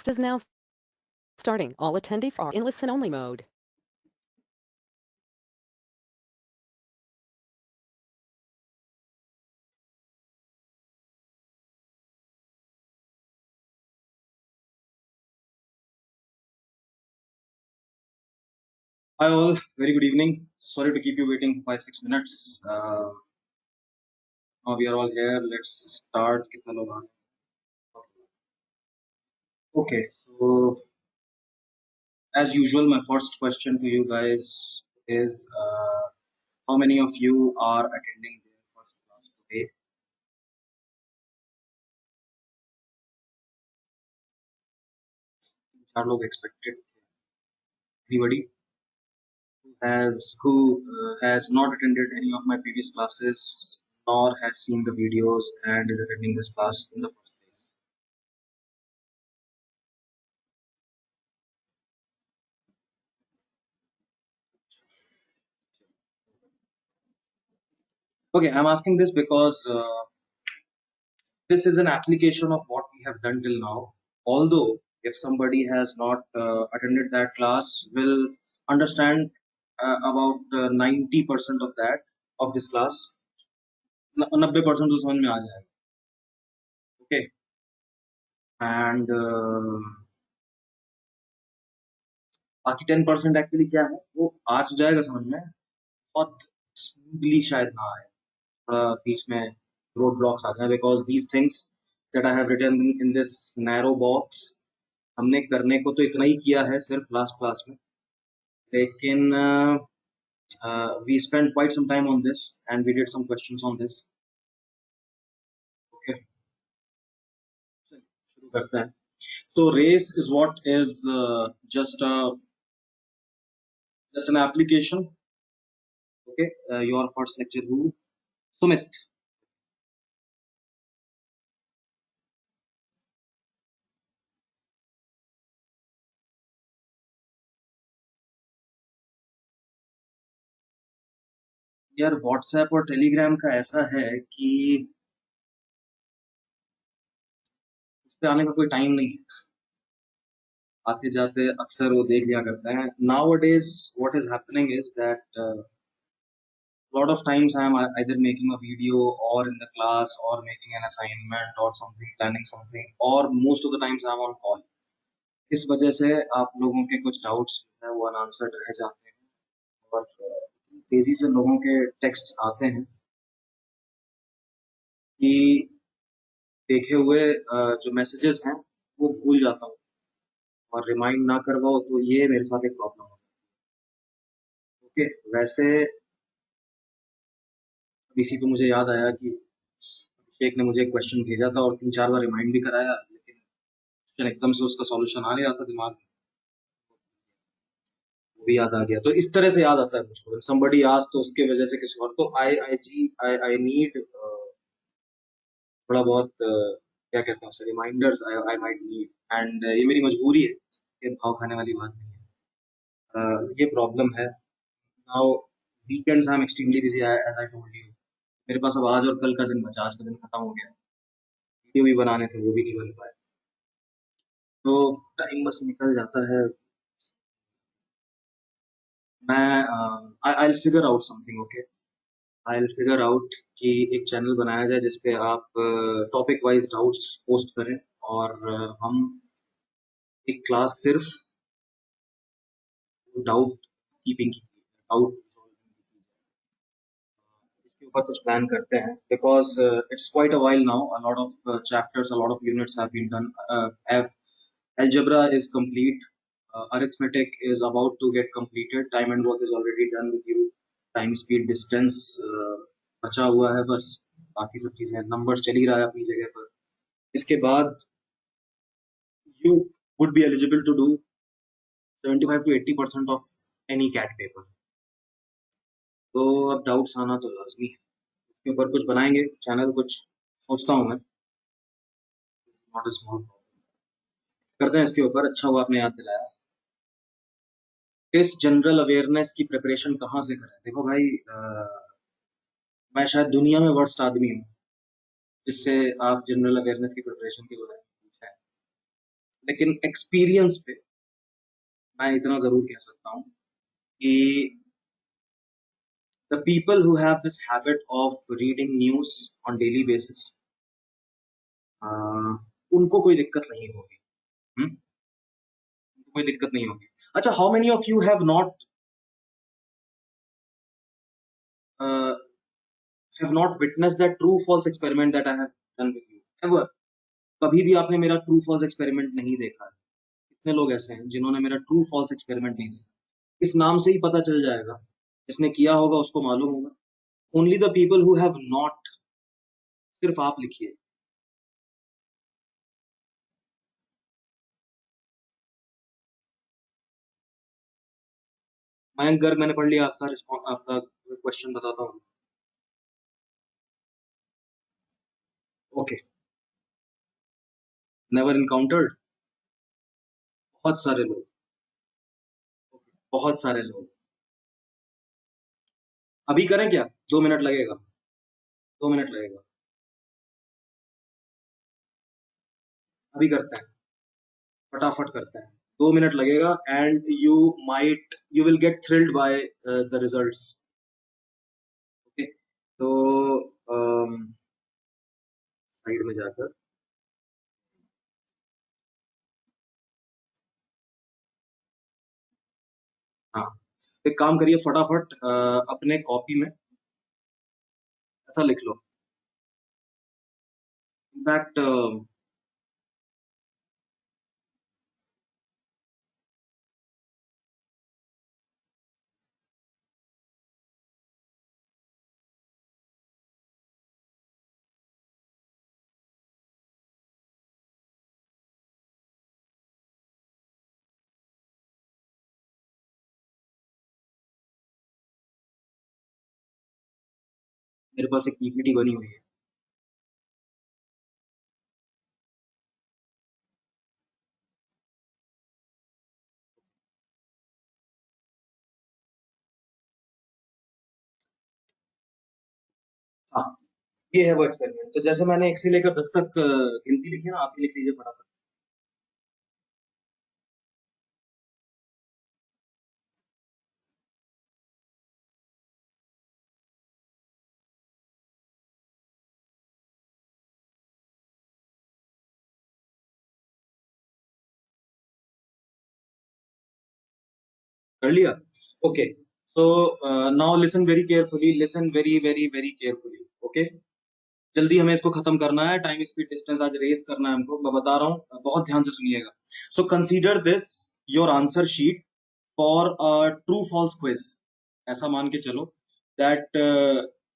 Class is now starting. All attendees are in listen-only mode. Hi all, very good evening. Sorry to keep you waiting for 5-6 minutes. Now we are all here. Let's start. कितना लोग आ गए? Okay, so as usual, my first question to you guys is how many of you are attending their first class today? चार लोग expected. Anybody who has not attended any of my previous classes nor has seen the videos and is attending this class in the first place? Okay, I'm asking this because this is an application of what we have done till now. Although, if somebody has not attended that class, will understand about 90% of that of this class. 90% तो समझ में आ जाएगा. Okay, and बाकी 10% actually क्या है वो आ तो जाएगा समझ में, बहुत स्मूथली शायद ना आए, थोड़ा बीच में रोड ब्लॉक्स आ जाए, because these things that I have written in this narrow box हमने करने को तो इतना ही किया है सिर्फ लास्ट क्लास में, लेकिन we spent quite some time on this and we did some questions on this. Okay, शुरू करते हैं. So race is what is just an application. Okay, your first lecture who? Sumit. यार WhatsApp और Telegram का ऐसा है कि उस पे आने का कोई टाइम नहीं है, आते जाते अक्सर वो देख लिया करते हैं. Nowadays what is happening is that lot of times I am either making a video or in the class or making an assignment or something, planning something, or most of the times I am on call. इस वजह से आप लोगों के कुछ doubts है वो unanswered रह जाते हैं और तेजी से लोगों के टेक्स्ट आते हैं कि देखे हुए जो मैसेजेस हैं वो भूल जाता हूँ और रिमाइंड ना करवाओ तो ये मेरे साथ एक प्रॉब्लम है. ओके, वैसे इसी पे मुझे याद आया कि अभिषेक ने मुझे एक क्वेश्चन भेजा था और 3-4 बार रिमाइंड भी कराया, लेकिन क्वेश्चन एकदम से उसका सॉल्यूशन आ नहीं रहा था दिमाग में, वो भी याद आ गया. तो इस तरह से याद आता है मुझको, somebody asked तो उसके वजह से किसी और, तो आई नीड थोड़ा बहुत क्या कहते हैं उसे, reminders I might need, and ये मेरी मजबूरी है, ये भाव खाने वाली बात नहीं है. ये प्रॉब्लम है. Now weekends I am extremely busy as I told you. मेरे पास अब आज और कल का दिन बचा, आज का दिन खत्म हो गया, वीडियो भी बनाने थे वो भी नहीं बन पाए, तो टाइम बस निकल जाता है. मैं I will figure out something. Okay, I will figure out कि एक चैनल बनाया जाए जिसपे आप टॉपिक वाइज डाउट्स पोस्ट करें और हम एक क्लास सिर्फ डाउट कीपिंग की, डाउट इसके ऊपर कुछ प्लान करते हैं, because it's quite a while now, a lot of chapters, a lot of units have been done. Algebra is complete. Arithmetic is about to get completed. Time and work is already done with you. Time, speed, distance बचा हुआ है बस. बाकी सब चीजें, numbers चल ही रहा है अपनी जगह पर. इसके बाद you would be eligible to do 75 to 80% of any CAT paper. तो अब डाउट्स आना तो लाजमी है. इसके ऊपर कुछ बनाएंगे चैनल, कुछ सोचता हूँ मैं, नॉट अ स्मॉल, करते हैं इसके ऊपर. अच्छा हुआ आपने याद दिलाया. इस जनरल अवेयरनेस की प्रिपरेशन कहाँ से करें? देखो भाई, मैं शायद दुनिया में वर्स्ट आदमी हूँ जिससे आप जनरल अवेयरनेस की प्रिपरेशन के बारे में पूछें. लेकिन एक्सपीरियंस पे मैं इतना जरूर कह सकता हूँ कि the people who have this habit of reading news on daily basis, उनको कोई दिक्कत नहीं होगी। हम्म? कोई दिक्कत नहीं होगी। अच्छा, how many of you have not witness that true false experiment that I have done with you ever? कभी भी आपने मेरा ट्रू फॉल्स एक्सपेरिमेंट नहीं देखा है? कितने लोग ऐसे हैं जिन्होंने मेरा ट्रू फॉल्स एक्सपेरिमेंट नहीं देखा? इस नाम से ही पता चल जाएगा, जिसने किया होगा उसको मालूम होगा। Only the people who have not, सिर्फ आप लिखिए। मयंक गर्ग, मैंने पढ़ लिया आपका रिस्पॉन्स, आपका क्वेश्चन बताता हूँ। Okay, never encountered. बहुत सारे लोग, बहुत सारे लोग। अभी करें क्या? 2 मिनट लगेगा, 2 मिनट लगेगा। अभी करते हैं, फटाफट करते हैं। 2 मिनट लगेगा and you will gate thrilled by the results. Okay, तो साइड में जाकर, हाँ, एक काम करिए फटाफट, अपने कॉपी में ऐसा लिख लो। इनफैक्ट मेरे पास एक पीपीटी बनी हुई है। हाँ, ये है वो एक्सपेरिमेंट। तो जैसे मैंने 1 से लेकर 10 तक गिनती लिखी है ना, आप भी लिख लीजिए फटाफट। कर लिया? Okay, so now listen very carefully, listen very very very carefully. Okay, जल्दी हमें इसको खत्म करना है, टाइम स्पीड डिस्टेंस आज रेस करना है हमको, मैं बता रहा हूँ, बहुत ध्यान से सुनिएगा। So consider this your answer sheet for a true false quiz. ऐसा मान के चलो that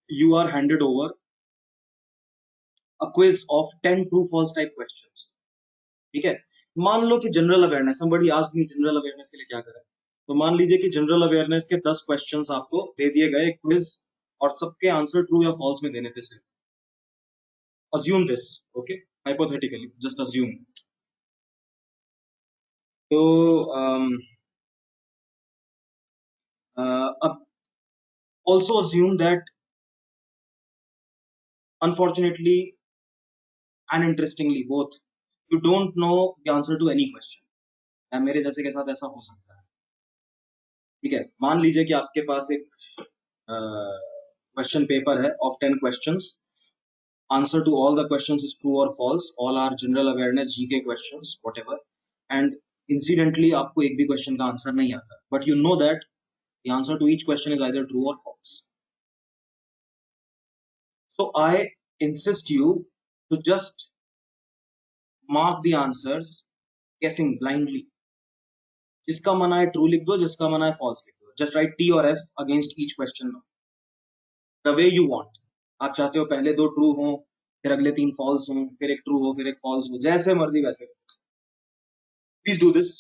you are handed over a quiz of 10 true false type questions. ठीक है? मान लो कि general awareness, somebody asked me general awareness के लिए क्या करें। तो मान लीजिए कि जनरल अवेयरनेस के 10 क्वेश्चंस आपको दे दिए गए क्विज, और सबके आंसर ट्रू या फॉल्स में देने थे सिर्फ। Assume this, okay, hypothetically just assume. तो अब also assume that unfortunately and interestingly both, you don't know the answer to any question. मेरे जैसे के साथ ऐसा हो सकता है। ठीक है, मान लीजिए कि आपके पास एक क्वेश्चन पेपर है of 10 questions, answer to all the questions is true or false, all are general awareness gk questions whatever, and incidentally आपको एक भी क्वेश्चन का आंसर नहीं आता, but you know that the answer to each question is either true or false. So I insist you to just mark the answers guessing blindly. जिसका मना है true लिख दो, जिसका मना है फॉल्स लिख दो। जस्ट राइट टी और F against each question the way you want. आप चाहते हो पहले 2 ट्रू हो, फिर अगले 3 फॉल्स हो, फिर एक ट्रू हो, फिर एक फॉल्स हो, जैसे मर्जी वैसे। Please do this.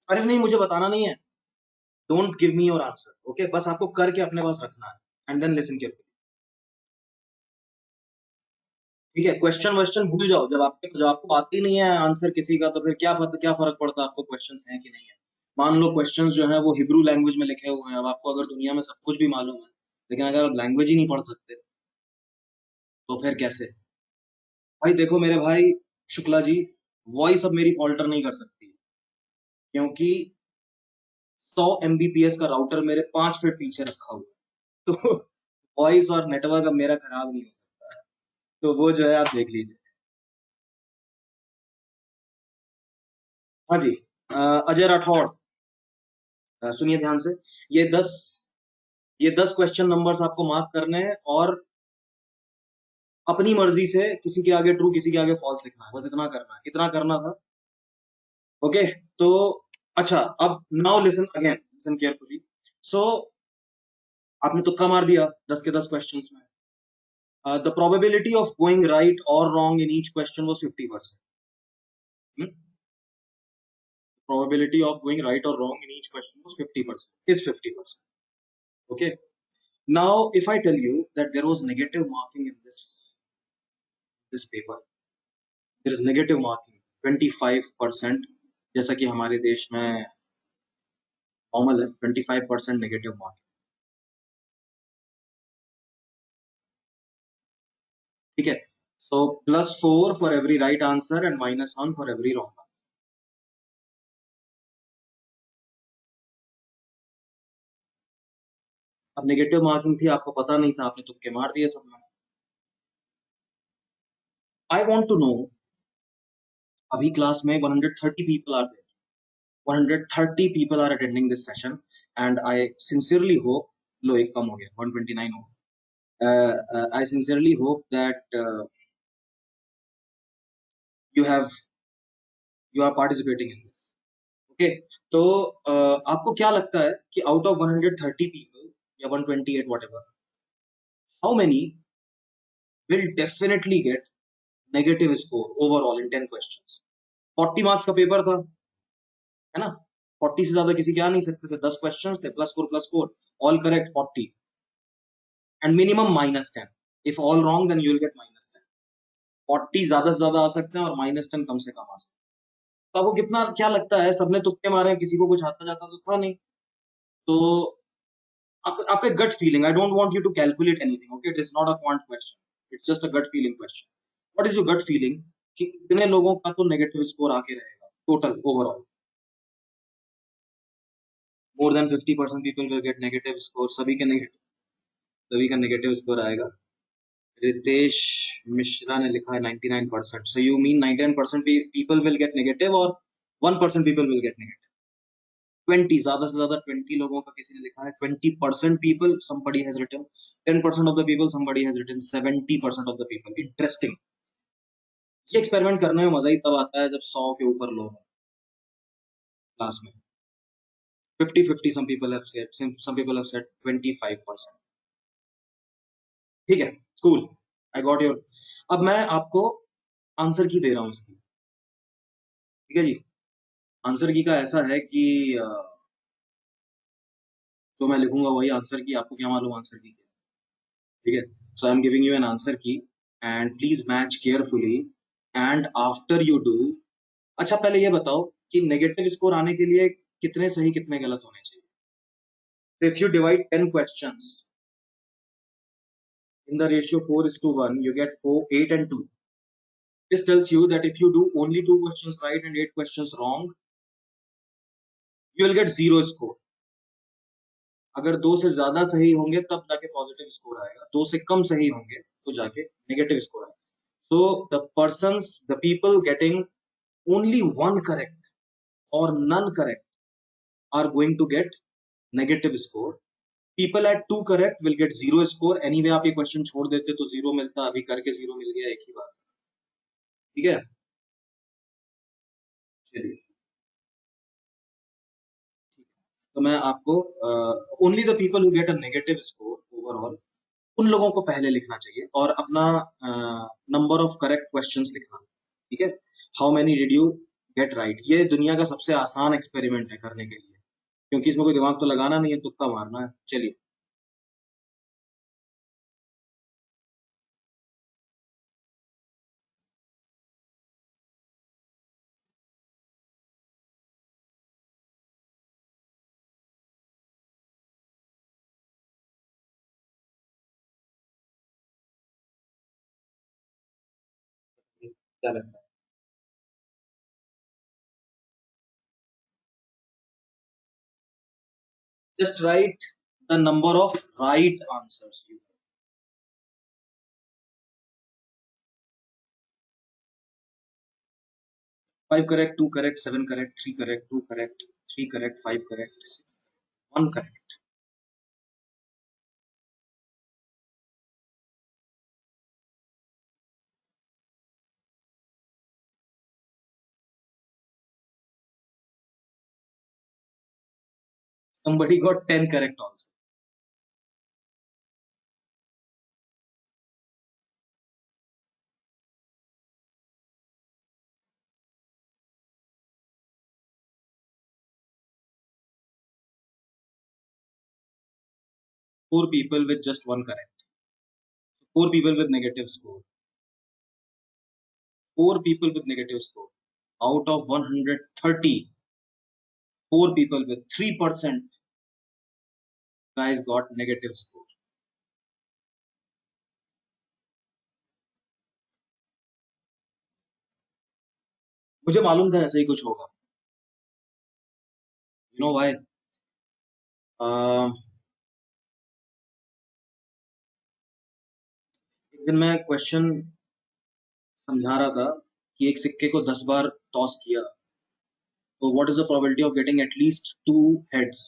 अरे नहीं, मुझे बताना नहीं है। Don't give me your answer, okay, बस आपको करके अपने पास रखना है एंड देन लिसन केयरफुली। ठीक है, क्वेश्चन वेश्चन भूल जाओ, जब आपको आती नहीं है आंसर किसी का, तो फिर क्या पता, क्या फर्क पड़ता है आपको क्वेश्चंस हैं कि नहीं है। मान लो क्वेश्चंस जो है वो हिब्रू लैंग्वेज में लिखे हुए हैं, अब आपको अगर दुनिया में सब कुछ भी मालूम है, लेकिन अगर आप लैंग्वेज ही नहीं पढ़ सकते, तो फिर कैसे? भाई देखो मेरे भाई शुक्ला जी, वॉइस अब मेरी ऑल्टर नहीं कर सकती, क्योंकि 100 Mbps का राउटर मेरे 5 फीट पीछे रखा हुआ है, तो वॉइस और नेटवर्क अब मेरा खराब नहीं हो सकता, तो वो जो है आप देख लीजिए। हाँ जी, अजय राठौड़, सुनिए ध्यान से, ये 10 ये 10 क्वेश्चन नंबर्स आपको मार्क करने हैं, और अपनी मर्जी से किसी के आगे ट्रू किसी के आगे फॉल्स लिखना है, बस इतना करना है, इतना करना था। ओके, तो अच्छा, अब now listen again, listen carefully. So आपने तुक्का मार दिया 10 के 10 क्वेश्चंस में। The probability of going right और wrong in each question was 50%. Probability of going right or wrong in each question was 50%, is 50%. Okay, now if I tell you that there was negative marking in this paper, there is negative marking 25%, जैसा कि हमारे देश में normal है 25% negative marking. ठीक है, सो +4 for every right answer and -1 for every wrong answer. अब negative marking थी, आपको पता नहीं था, आपने तुक्के मार दिए सब में। आई वॉन्ट टू नो, अभी क्लास में 130 people are there, 130 people are attending this session, and I sincerely hope, लो एक कम हो गया, 129 हो गया। I sincerely hope that you have you are participating in this. Okay, तो आपको क्या लगता है कि out of 130 people या 128 whatever, how many will definitely get negative score overall in 10 questions? 40 marks का पेपर था, है ना? 40 से ज्यादा किसी के आ नहीं सकते थे, 10 क्वेश्चंस थे, +4 all correct 40, and minimum -10, if all wrong then you will get -10। 40 ज्यादा से ज्यादा आ सकते हैं और -10 कम से कम आ सकते हैं। तो आपको कितना क्या लगता है, सबने तुक्के मारे हैं, किसी को कुछ आता जाता तो था नहीं, तो आपका gut feeling, I don't want you to calculate anything, okay, it is not a quant question, it's just a gut feeling question. What is your gut feeling कि कितने लोगों का तो नेगेटिव स्कोर आके रहेगा total overall? More than 50% people will get negative score, सभी का negative score आएगा। रितेश मिश्रा ने लिखा है 99%, so you mean 99% people will get negative or 1% people will get negative? 20, ज्यादा से ज्यादा 20 लोगों का किसी ने लिखा है 20% people, somebody has written 10% of the people, somebody has written 70% of the people. Interesting. ये एक्सपेरिमेंट करने में मजा ही तब आता है जब 100 के ऊपर लोग हैं क्लास में। 50-50, some people have said, some people have said 25%. ठीक है, कूल, आई गॉट योर। अब मैं आपको आंसर की दे रहा हूं इसकी, ठीक है जी। आंसर की का ऐसा है कि जो मैं लिखूंगा वही आंसर की, आपको क्या मालूम आंसर की क्या है? ठीक है, so I am giving you an answer key, and please match carefully, and after you do, अच्छा पहले ये बताओ कि नेगेटिव स्कोर आने के लिए कितने सही कितने गलत होने चाहिए? If you divide 10 questions in the ratio 4:1, you get 4, 8 and 2. This tells you that if you do only 2 questions right and 8 questions wrong, you will get 0 score. अगर 2 से ज्यादा सही होंगे तब जाके पॉजिटिव स्कोर आएगा, 2 से कम सही होंगे तो जाके नेगेटिव स्कोर आएगा। So the people getting only one correct or none correct are going to get negative score. People at 2 correct will get 0 score. Anyway आप ये क्वेश्चन छोड़ देते तो 0 मिलता, अभी करके 0 मिल गया, एक ही बात। ठीक है, चलिए, तो मैं आपको only the people who get a negative score overall, उन लोगों को पहले लिखना चाहिए और अपना नंबर ऑफ करेक्ट क्वेश्चंस लिखना। ठीक है, how many did you get right, ये दुनिया का सबसे आसान एक्सपेरिमेंट है करने के लिए, क्योंकि इसमें कोई दिमाग तो लगाना नहीं है, तुक्का मारना है। चलिए, क्या लगता है? Just write the number of right answers you have. 5 correct, 2 correct, 7 correct, 3 correct, 2 correct, 3 correct, 5 correct, 6, 1 correct. Somebody got 10 correct also. Four people with just one correct. Four people with negative score. Four people with negative score. Out of 130, four people with 3% guys got negative score. मुझे मालूम था ऐसा ही कुछ होगा. You know why? एक दिन मैं question समझा रहा था कि एक सिक्के को 10 बार टॉस किया तो what is the probability of getting at least 2 heads.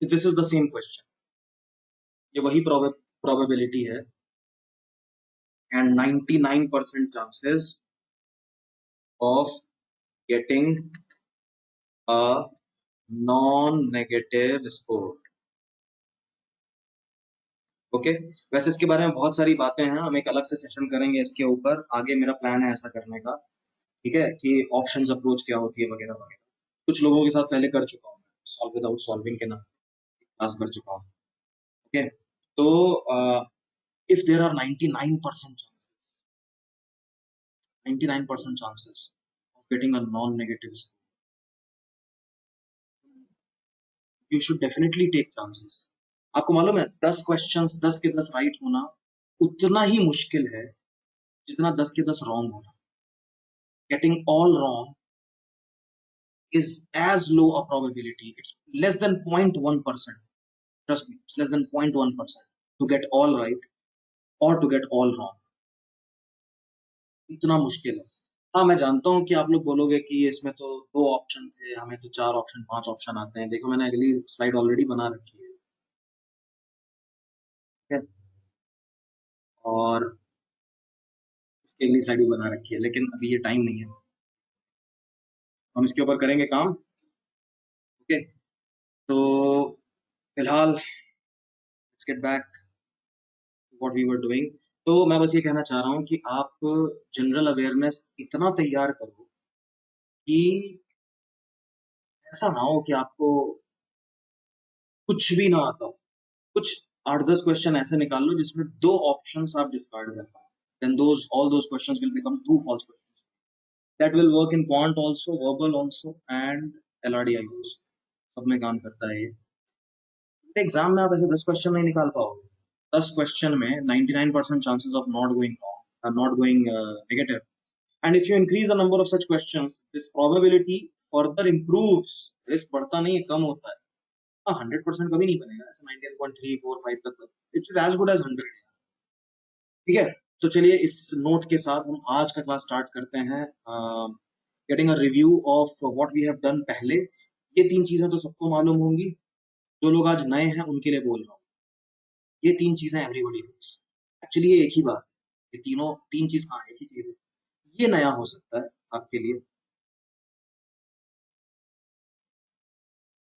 This is the same question. ये वही प्रोबेबिलिटी है and 99% chances of getting a non-negative score. Okay वैसे इसके बारे में बहुत सारी बातें हैं, हम एक अलग से सेशन करेंगे इसके ऊपर. आगे मेरा प्लान है ऐसा करने का, ठीक है, कि ऑप्शंस अप्रोच क्या होती है वगैरह वगैरह. कुछ लोगों के साथ पहले कर चुका हूँ, सॉल्व विदाउट सॉल्विंग के नाम क्लास कर चुका हूँ. ओके तो if there are 99% chances of getting a non-negative score, you should definitely take chances. आपको मालूम है 10 क्वेश्चंस 10 के 10 राइट होना उतना ही मुश्किल है जितना 10 के 10 रॉन्ग होना. Getting all wrong is as low a probability. It's less than 0.1%. Trust me, it's less than 0.1% to get all right or to get all wrong. इतना मुश्किल है. हाँ मैं जानता हूँ कि आप लोग बोलोगे कि इसमें तो 2 ऑप्शन थे, हमें तो 4 ऑप्शन 5 ऑप्शन आते हैं. देखो मैंने अगली स्लाइड ऑलरेडी बना रखी है, ठीक है, और उसकी अगली स्लाइड भी बना रखी है, लेकिन अभी ये टाइम नहीं है, हम इसके ऊपर करेंगे काम. ओके तो फिलहाल let's get back what we were doing. तो मैं बस ये कहना चाह रहा हूँ कि आप जनरल अवेयरनेस इतना तैयार करो कि ऐसा ना हो कि आपको कुछ भी ना आता हो. कुछ 8-10 क्वेश्चन ऐसे निकाल लो जिसमें 2 ऑप्शंस आप डिस्कार्ड कर पाओ. Then those all those questions will become true false questions. That will work in quant also, verbal also and LRDI also. सब में काम करता है ये. एग्जाम में आप ऐसे 10 क्वेश्चन नहीं निकाल पाओगे. 10 क्वेश्चन में 99% chances of not going wrong, not going negative. And if you increase the number of such questions, this probability further improves. Risk बढ़ता नहीं है, कम होता है. हाँ 100% कभी नहीं बनेगा, ऐसे 99.345 तक. It is as good as 100. ठीक है तो चलिए इस नोट के साथ हम आज का क्लास स्टार्ट करते हैं. Getting a review of what we have done पहले. ये 3 चीजें तो सबको मालूम होंगी, जो लोग आज नए हैं उनके लिए बोल रहा हूँ. ये 3 चीजें एवरीबॉडी नोस. एक्चुअली ये एक ही बात है, ये तीनों 3 चीज कहाँ एक ही चीज है. ये नया हो सकता है आपके लिए,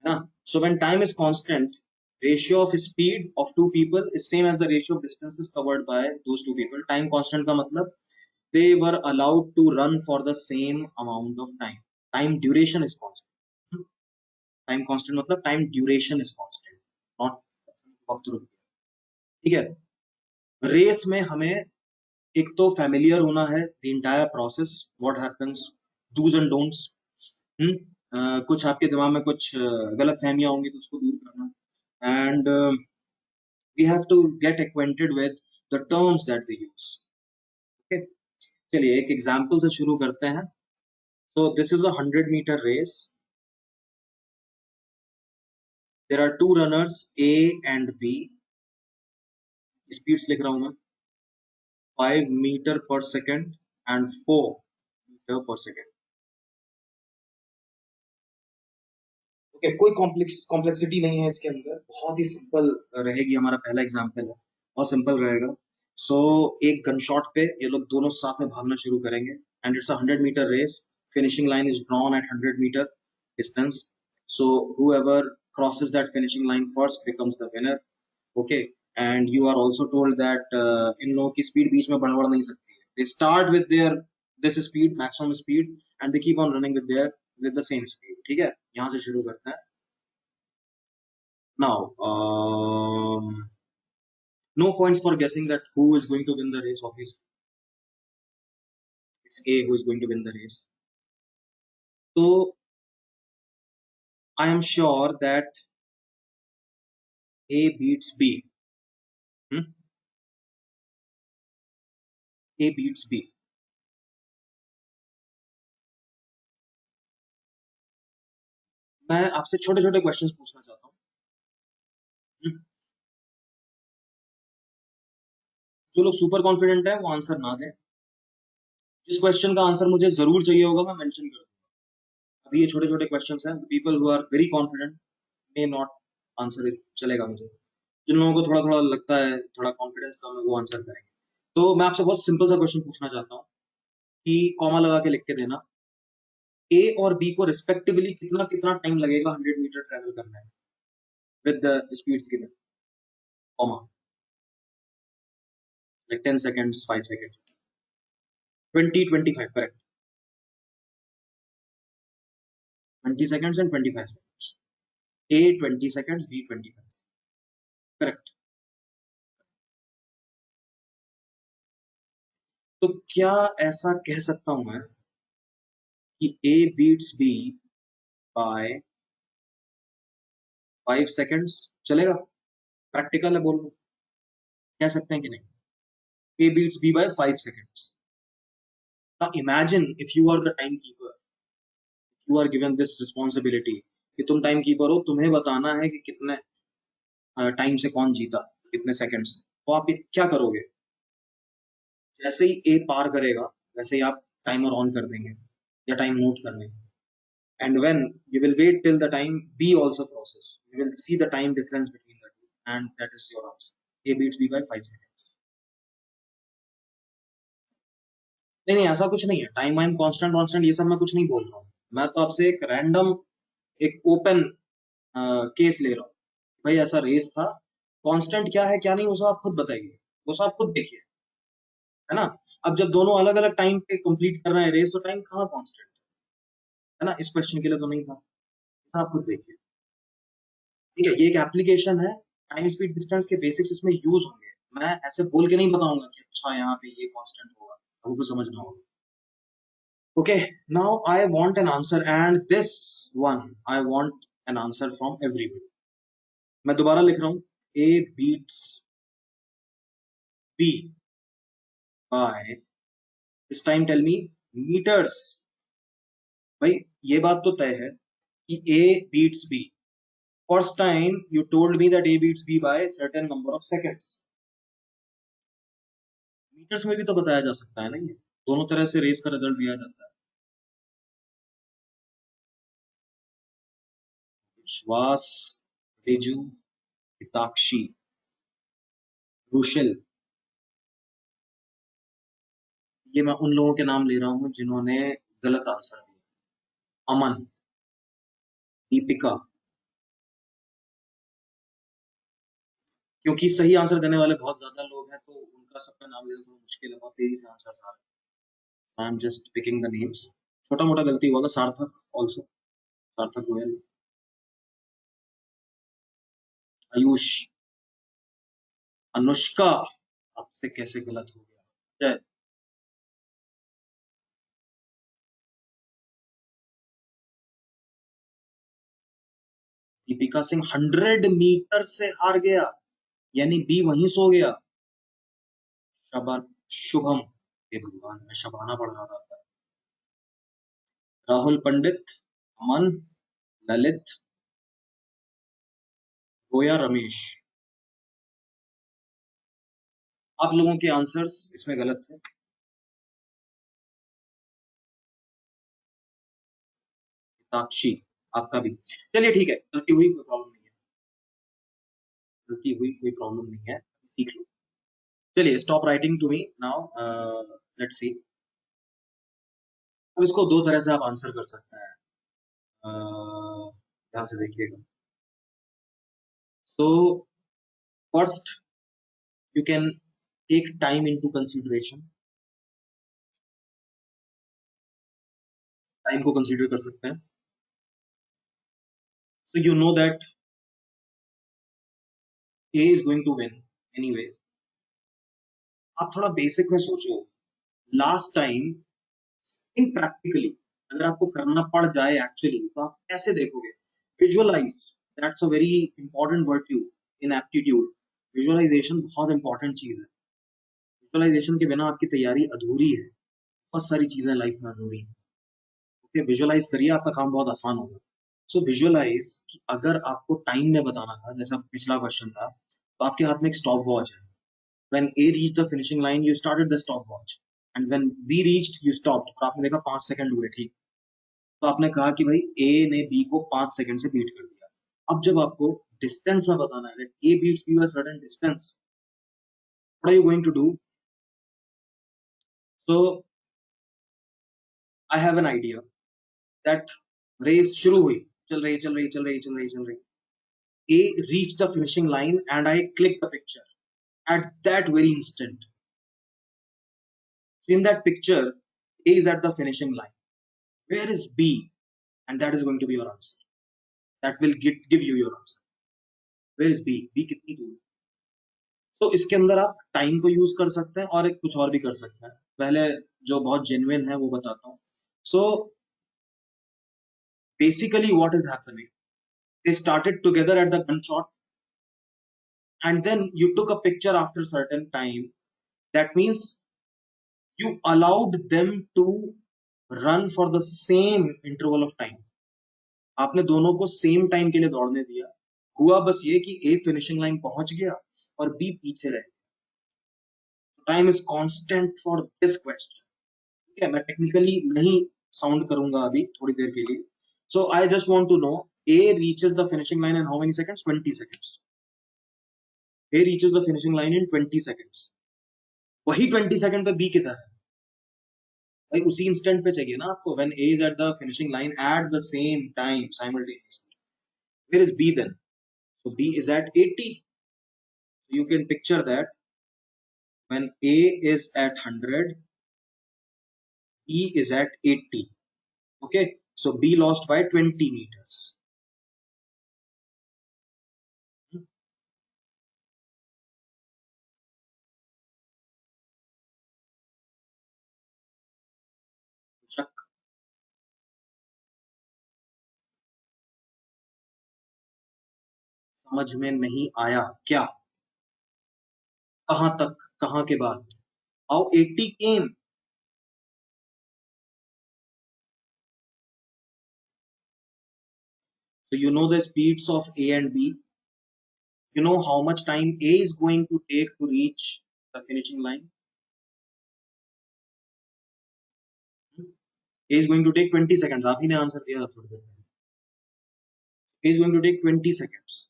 है ना. So when time is constant, ratio of speed of two people is same as the ratio of distances covered by those two people. Time constant का मतलब they were allowed to run for the same amount of time. Time duration is constant. Time constant मतलब time duration is constant, not वक्त रुक गया. ठीक है. Race में हमें एक तो फैमिलियर होना है the entire process, what happens, dos and don'ts. कुछ आपके दिमाग में कुछ गलत फहमियां होंगी तो उसको दूर करना. And we have to get acquainted with the terms that we use. Okay. चलिए एक एग्जाम्पल से शुरू करते हैं. So this is a 100-meter race. There are two runners A and B. Speeds लिख रहा हूं मैं 5 meter per second and 4 meter per second. Okay कोई कॉम्प्लेक्सिटी नहीं है इसके अंदर, बहुत ही सिंपल रहेगी. हमारा पहला एग्जाम्पल है, बहुत सिंपल रहेगा. सो एक गन शॉट पे ये लोग दोनों साथ में भागना शुरू करेंगे and it's a 100-meter race. Finishing line is drawn at 100-meter distance. So whoever crosses that finishing line first becomes the winner. Okay, and you are also told that इन लोगों की स्पीड बीच में बढ़ नहीं सकती है. They start with their this speed, maximum speed, and they keep on running with the same speed. ठीक है, यहाँ से शुरू करते हैं. Now, no points for guessing that who is going to win the race. Obviously, it's A who is going to win the race. So, I am sure that A beats B. Hmm? A beats B. मैं आपसे छोटे छोटे questions पूछना चाहता हूँ. जो लोग super confident है वो आंसर ना दें. जिस क्वेश्चन का आंसर मुझे जरूर चाहिए होगा मैं मेंशन कर दूंगा. अभी ये छोटे छोटे क्वेश्चंस हैं. People who are very confident may not answer, चलेगा मुझे. जिन लोगों को थोड़ा थोड़ा लगता है, थोड़ा कॉन्फिडेंस कम है, वो आंसर करेंगे. तो मैं आपसे बहुत सिंपल सा क्वेश्चन पूछना चाहता हूँ कि कॉमा लगा के लिख के देना. ए और बी को रिस्पेक्टिवली कितना कितना टाइम लगेगा 100 मीटर ट्रेवल करने में with the speeds given. Comma like 10 seconds, 5 seconds, 20, 25. Correct. 20 seconds and 25 seconds. A 20 seconds, B 25. Correct. तो क्या ऐसा कह सकता हूं मैं कि A beats B by 5 seconds? चलेगा? प्रैक्टिकल है, बोल लो. कह सकते हैं कि नहीं? A beats B by 5 seconds. Now imagine if you are the timekeeper, you are given this responsibility कि तुम टाइम कीपर हो, तुम्हें बताना है कि कितने टाइम से कौन जीता, कितने सेकंड्स. तो आप क्या करोगे? जैसे ही ए पार करेगा वैसे ही आप टाइमर ऑन कर देंगे या टाइम नोट कर लेंगे. And when you will wait till the time B also crosses, you will see the time difference between the two, and that is your answer. A beats B by 5 seconds. नहीं नहीं, ऐसा कुछ नहीं है. Time वाइम constant constant ये सब मैं कुछ नहीं बोल रहा हूँ. मैं तो आपसे एक रैंडम, एक ओपन केस ले रहा हूँ. भाई ऐसा रेस था, कांस्टेंट क्या है क्या नहीं वो सब आप खुद बताइए, वो सब आप खुद देखिए, है ना. अब जब दोनों अलग अलग टाइम पे कंप्लीट कर रहे हैं रेस, तो टाइम कहाँ कांस्टेंट है ना. इस क्वेश्चन के लिए तो नहीं था. आप खुद देखिए. ठीक है, ये एक एप्लीकेशन है. टाइम स्पीड डिस्टेंस के बेसिक्स इसमें यूज होंगे. मैं ऐसे बोल के नहीं बताऊंगा कि अच्छा यहाँ पे ये कांस्टेंट होगा, आपको समझना होगा. Okay, now I want an answer, and this one I want an answer from everybody. मैं दोबारा लिख रहा हूँ. A beats B by, this time tell me meters. भाई ये बात तो तय है कि A beats B. First time you told me that A beats B by a certain number of seconds. Meters में भी तो बताया जा सकता है ना. ये दोनों तरह से रेस का रिजल्ट दिया जाता है. विश्वास, रिजू, हिताक्षी, रुशल, ये मैं उन लोगों के नाम ले रहा हूं जिन्होंने गलत आंसर दिया. अमन, दीपिका. क्योंकि सही आंसर देने वाले बहुत ज्यादा लोग हैं तो उनका सबका नाम लेना थोड़ा मुश्किल है. बहुत तेजी से आंसर आ रहे हैं. I am just picking the names. छोटा मोटा गलती हुआ था. सार्थक ऑल्सो, सार्थक गोयल, आयुष, अनुष्का. आपसे कैसे गलत हो गया. जय, दीपिका सिंह 100 मीटर से हार गया, यानी बी वहीं सो गया. शाबाश. शुभम हे भगवान, मैं शबाना पढ़ रहा था। राहुल पंडित, अमन, ललित, गोया, रमेश। आप लोगों के आंसर्स इसमें गलत थे। साक्षी, आपका भी। चलिए ठीक है, गलती हुई, कोई प्रॉब्लम नहीं है। गलती हुई, कोई प्रॉब्लम नहीं है, सीख लो। चलिए, stop writing to me now. Let's see. अब इसको दो तरह से आप आंसर कर सकते हैं। ध्यान से देखिएगा। So first you can take time into consideration. Time को कंसीडर कर सकते हैं। So you know that A is going to win anyway. आप थोड़ा बेसिक में सोचो। लास्ट टाइम इन प्रैक्टिकली अगर आपको करना पड़ जाए एक्चुअली, तो आप कैसे देखोगे? Visualize, that's a very important word in aptitude. Visualization बहुत इंपॉर्टेंट चीज है। विजुअलाइजेशन के बिना आपकी तैयारी अधूरी है। बहुत सारी चीजें लाइफ में अधूरी है। ओके, विजुअलाइज करिए, आपका काम बहुत आसान होगा। सो विजुअलाइज कि अगर आपको टाइम में बताना था, जैसा पिछला क्वेश्चन था, तो आपके हाथ में एक स्टॉप वॉच है। When A reach the finishing line you started the stop watch, and when be reached you stopped. और आपने देखा 5 सेकंड हुए, ठीक। तो आपने कहा कि भाई ए ने बी को 5 सेकंड से बीट कर दिया। अब जब आपको डिस्टेंस में बताना है, A beats B by certain distance, what are you going to do? So I have an idea that race शुरू हुई, चल रही चल रही चल रही चल रही चल रही। A reached the finishing line and I clicked the picture at that very instant. So in that picture, A is at the finishing line. Where is B? And that is going to be your answer. That will give you your answer. Where is B? B कितनी दूर? तो इसके अंदर आप time को use कर सकते हैं और एक कुछ और भी कर सकते हैं। पहले जो बहुत जेन्युइन है वो बताता हूँ। So basically what is happening? They started together at the gunshot and then you took a picture after certain time. That means you allowed them to run for the same interval of time. आपने दोनों को same time के लिए दौड़ने दिया। हुआ बस ये कि ए फिनिशिंग लाइन पहुंच गया और बी पीछे रह गया। Time is constant for this question. ठीक है, मैं टेक्निकली नहीं साउंड करूंगा अभी थोड़ी देर के लिए। So I just want to know, A reaches the finishing line in how many seconds? 20 seconds. A reaches the finishing line in 20 seconds. वही 20 सेकंड पे बी किधर है? भाई उसी इंस्टेंट पे चाहिए ना आपको। When A is at the finishing line at the same time simultaneously, where is B then? So B is at 80। You can picture that when A is at 100, B is at 80. Okay, so B lost by 20 meters. शक? समझ में नहीं आया क्या? कहां तक, कहां के बाद? How 80 came? So you know the speeds of A and B. You know how much time A is going to take to reach the finishing line. A is going to take 20 seconds. आप ही ने answer दिया था थोड़ी देर पहले। A is going to take 20 seconds.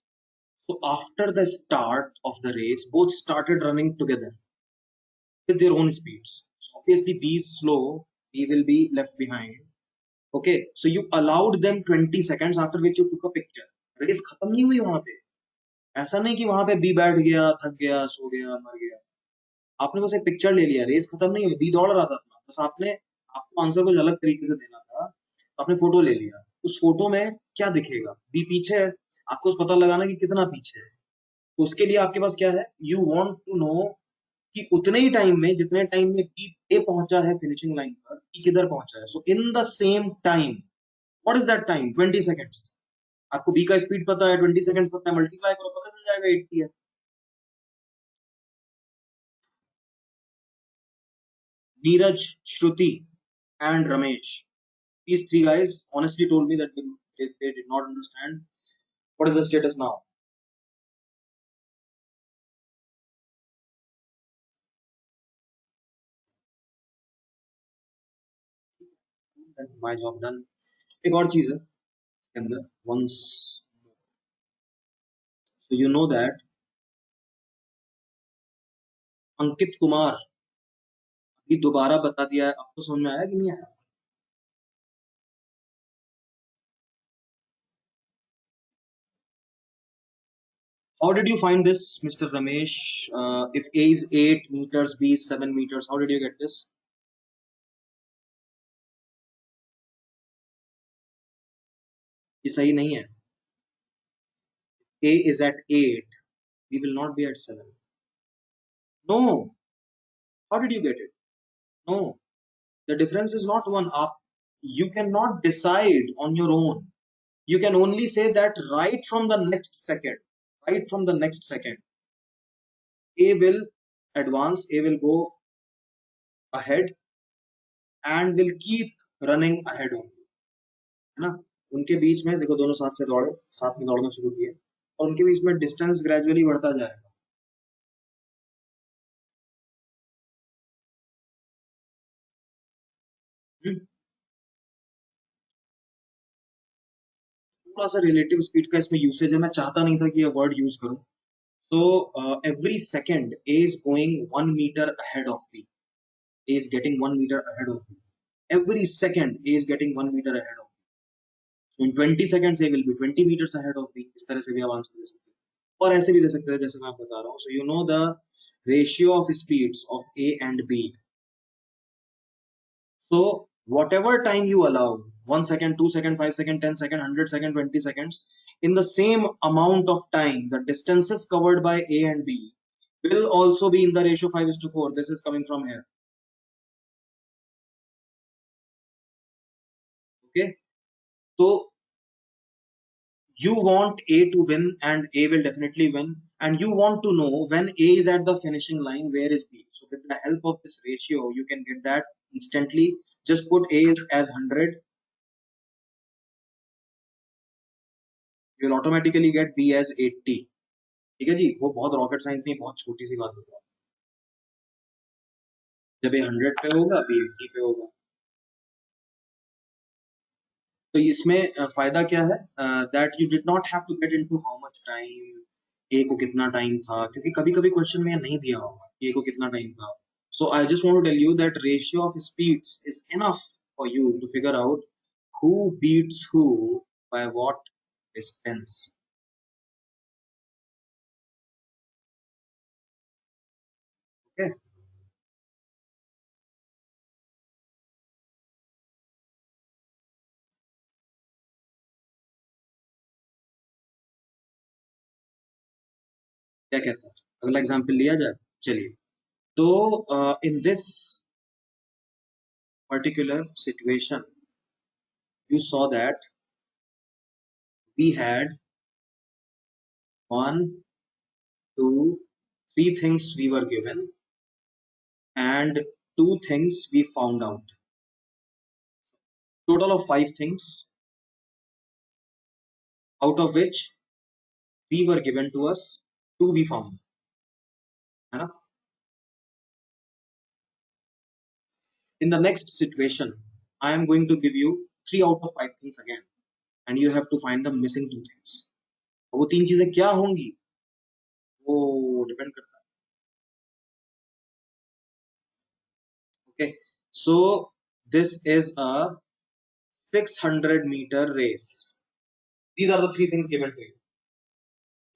So after the start of the race, both started running together with their own speeds. So obviously B is slow, B will be left behind. Okay, so you allowed them 20 seconds after which you took a picture. Race खत्म नहीं हुई वहां पे। ऐसा नहीं कि वहां पे बी बैठ गया, थक गया, सो गया, मर गया। आपने बस एक पिक्चर ले लिया, रेस खत्म नहीं हुई, बी दौड़ रहा था अपना। बस आपने, आपको आंसर कुछ अलग तरीके से देना था, आपने फोटो ले लिया। उस फोटो में क्या दिखेगा? बी पीछे है, आपको पता लगाना कि कितना पीछे है। तो उसके लिए आपके पास क्या है? यू वांट टू नो कि उतने ही टाइम में जितने टाइम में बी ए पहुंचा है फिनिशिंग लाइन पर, बी किधर पहुंचा है। So in the same time, what is that time? 20 seconds. आपको बी का स्पीड पता है, 20 सेकंड्स पता है, मल्टीप्लाई करो, पता चल जाएगा 80 है। Neeraj, Shruti, and Ramesh. These three guys honestly told me that they did not understand what is the status now. Then my job done. एक और चीज है इसके अंदर once, so you know that Ankit Kumar अभी दोबारा बता दिया है, अब तो समझ में आया कि नहीं आया? How did you find this, Mr. Ramesh? If A is 8 meters, B is 7 meters, how did you get this? ये सही नहीं है. A is at 8, B will not be at 7. No. How did you get it? No. The difference is not one up. You cannot decide on your own. You can only say that right from the next second. Right from the next second. A will advance, A will go ahead and will keep running ahead of you. है ना? उनके बीच में देखो दोनों साथ से दौड़े, साथ में दौड़ना शुरू किए और उनके बीच में डिस्टेंस ग्रेजुअली बढ़ता जाएगा. थोड़ा सा रिलेटिव स्पीड का इसमें यूसेज है, मैं चाहता नहीं था कि ये वर्ड यूज करूं. So every second A is going 1 meter ahead of B. A is getting 1 meter ahead of B. Every second A is getting 1 meter ahead of B. So in 20 seconds A will be 20 meters ahead of B. इस तरह से भी आप answer दे सकते हैं और ऐसे भी दे सकते हैं जैसे मैं आपको बता रहा हूँ. So you know the ratio of speeds of A and B. So whatever time you allow, 1 second, 2 second, 5 second, 10 second, 100 second, 20 seconds, in the same amount of time, the distances covered by A and B will also be in the ratio 5:4. This is coming from here. Okay. So you want A to win and A will definitely win. And you want to know when A is at the finishing line, where is B? So with the help of this ratio, you can get that instantly. Just put A as 100. You will automatically get B as 80. ठीक है जी, वो बहुत rocket science नहीं, बहुत छोटी सी बात होता है. जब ये 100 पे होगा अभी 80 पे होगा. तो इसमें फायदा क्या है, that you did not have to get into how much time, A को कितना टाइम था, क्योंकि कभी कभी क्वेश्चन में नहीं दिया होगा ए को कितना टाइम था. So I just want to tell you that ratio of speeds is enough for you to figure out who beats who by what distance. Okay. क्या कहता है, अगला एग्जांपल लिया जाए. चलिए. तो in this particular situation you saw that we had one, two, three things we were given and two things we found out. Total of five things, out of which three were given to us, two we found. है ना? In the next situation, I am going to give you three out of five things again, and you have to find the missing two things. वो तीन चीजें क्या होंगी वो depend करता है. Okay, so this is a 600-meter race. These are the three things given to you.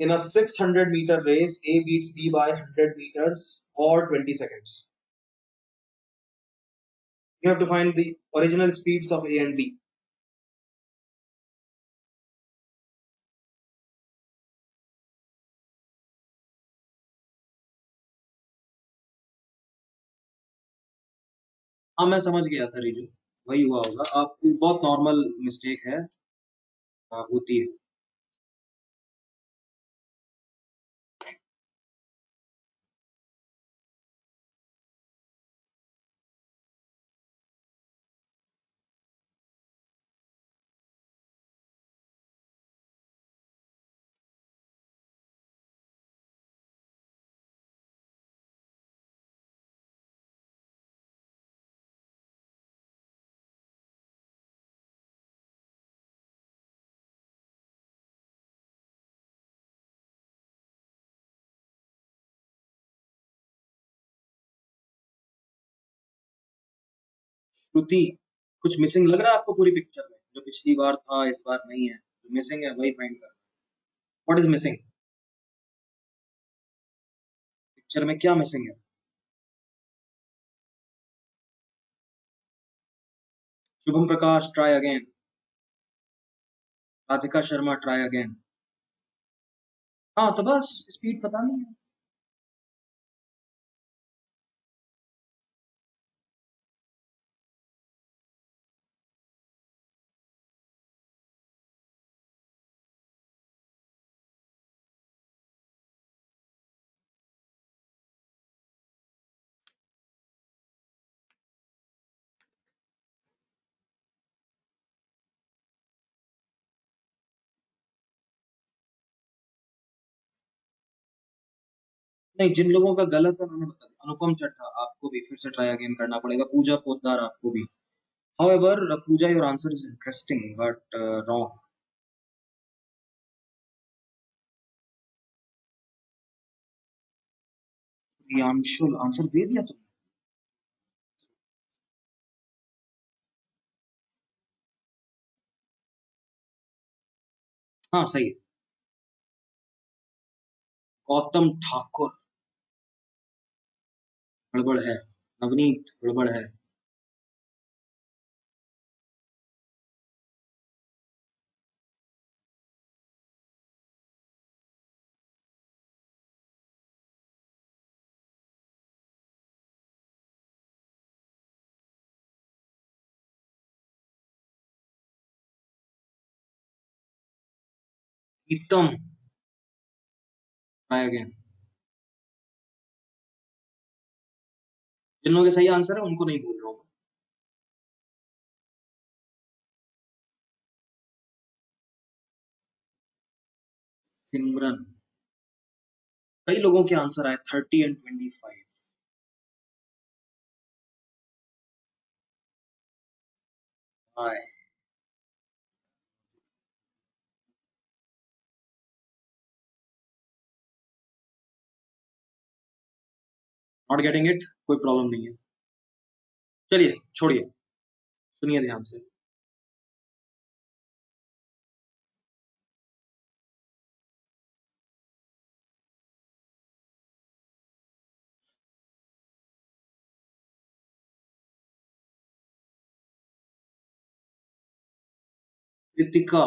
In a 600-meter race, A beats B by 100 meters or 20 seconds. You have to find the original speeds of A and B. हाँ मैं समझ गया था रिजू, वही हुआ होगा. आप बहुत नॉर्मल मिस्टेक है, होती है. श्रुति, कुछ मिसिंग लग रहा है आपको पूरी पिक्चर में? जो पिछली बार था इस बार नहीं है, जो मिसिंग है वही फाइंड कर। What is missing? पिक्चर में क्या मिसिंग है? Shubham Prakash, try again. Radhika Sharma, try again. हाँ तो बस स्पीड पता नहीं है। नहीं, जिन लोगों का गलत है मैंने बता दिया। अनुपम चड्ढा, आपको भी फिर से ट्राई अगेन करना पड़ेगा। पूजा पोद्दार, आपको भी। However, Pooja, your answer is interesting, but wrong. Priyanshul, answer दे दिया तुमने? हाँ सही है। गौतम ठाकुर, गड़बड़ है। नवनीत, गड़बड़ है। प्रीतम, ट्राई अगेन। जिन लोगों के सही आंसर है उनको नहीं बोल रहा हूँ। सिमरन, कई लोगों के आंसर आए 30 and 25। Hi, not getting it, कोई प्रॉब्लम नहीं है। चलिए छोड़िए, सुनिए ध्यान से। Kritika,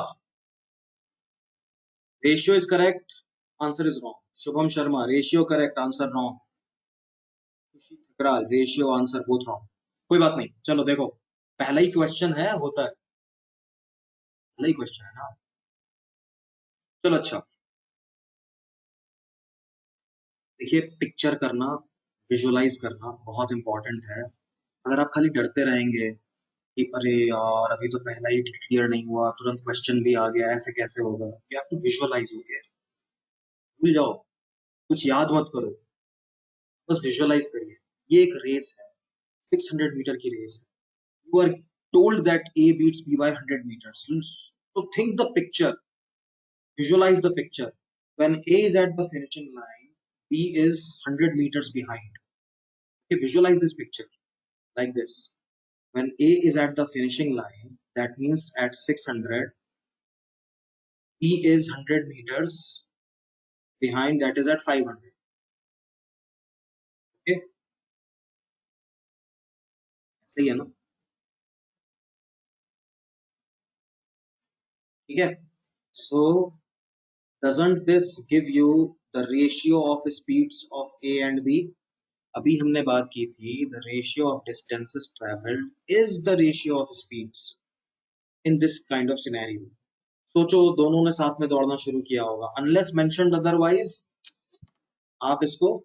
ratio is correct, answer is wrong. Shubham Sharma, ratio correct, answer wrong. Khushi Thakral, ratio, answer both wrong. कोई बात नहीं, चलो देखो, पहला ही क्वेश्चन है, होता है। पहला ही क्वेश्चन है ना। चलो अच्छा, देखिए पिक्चर करना, विजुअलाइज करना बहुत इंपॉर्टेंट है। अगर आप खाली डरते रहेंगे कि अरे यार अभी तो पहला ही क्लियर नहीं हुआ, तुरंत क्वेश्चन भी आ गया, ऐसे कैसे होगा, you have to visualize. Okay, भूल जाओ, कुछ याद मत करो, बस विजुअलाइज करिए। ये एक रेस है, 600 मीटर की रेस है। You are told that A beats B by 100 meters. So think the picture, visualize the picture. When A is at the finishing line, B is 100 meters behind. Okay, visualize this picture like this. When A is at the finishing line, that means at 600, B is 100 meters behind, that is at 500. Okay, सही है ना? ठीक है? So doesn't this give you the ratio of speeds of A and B? अभी हमने बात की थी, the ratio of distances travelled is the ratio of speeds in this kind of scenario. सोचो दोनों ने साथ में दौड़ना शुरू किया होगा, अनलेस मेंशन्ड अदरवाइज आप इसको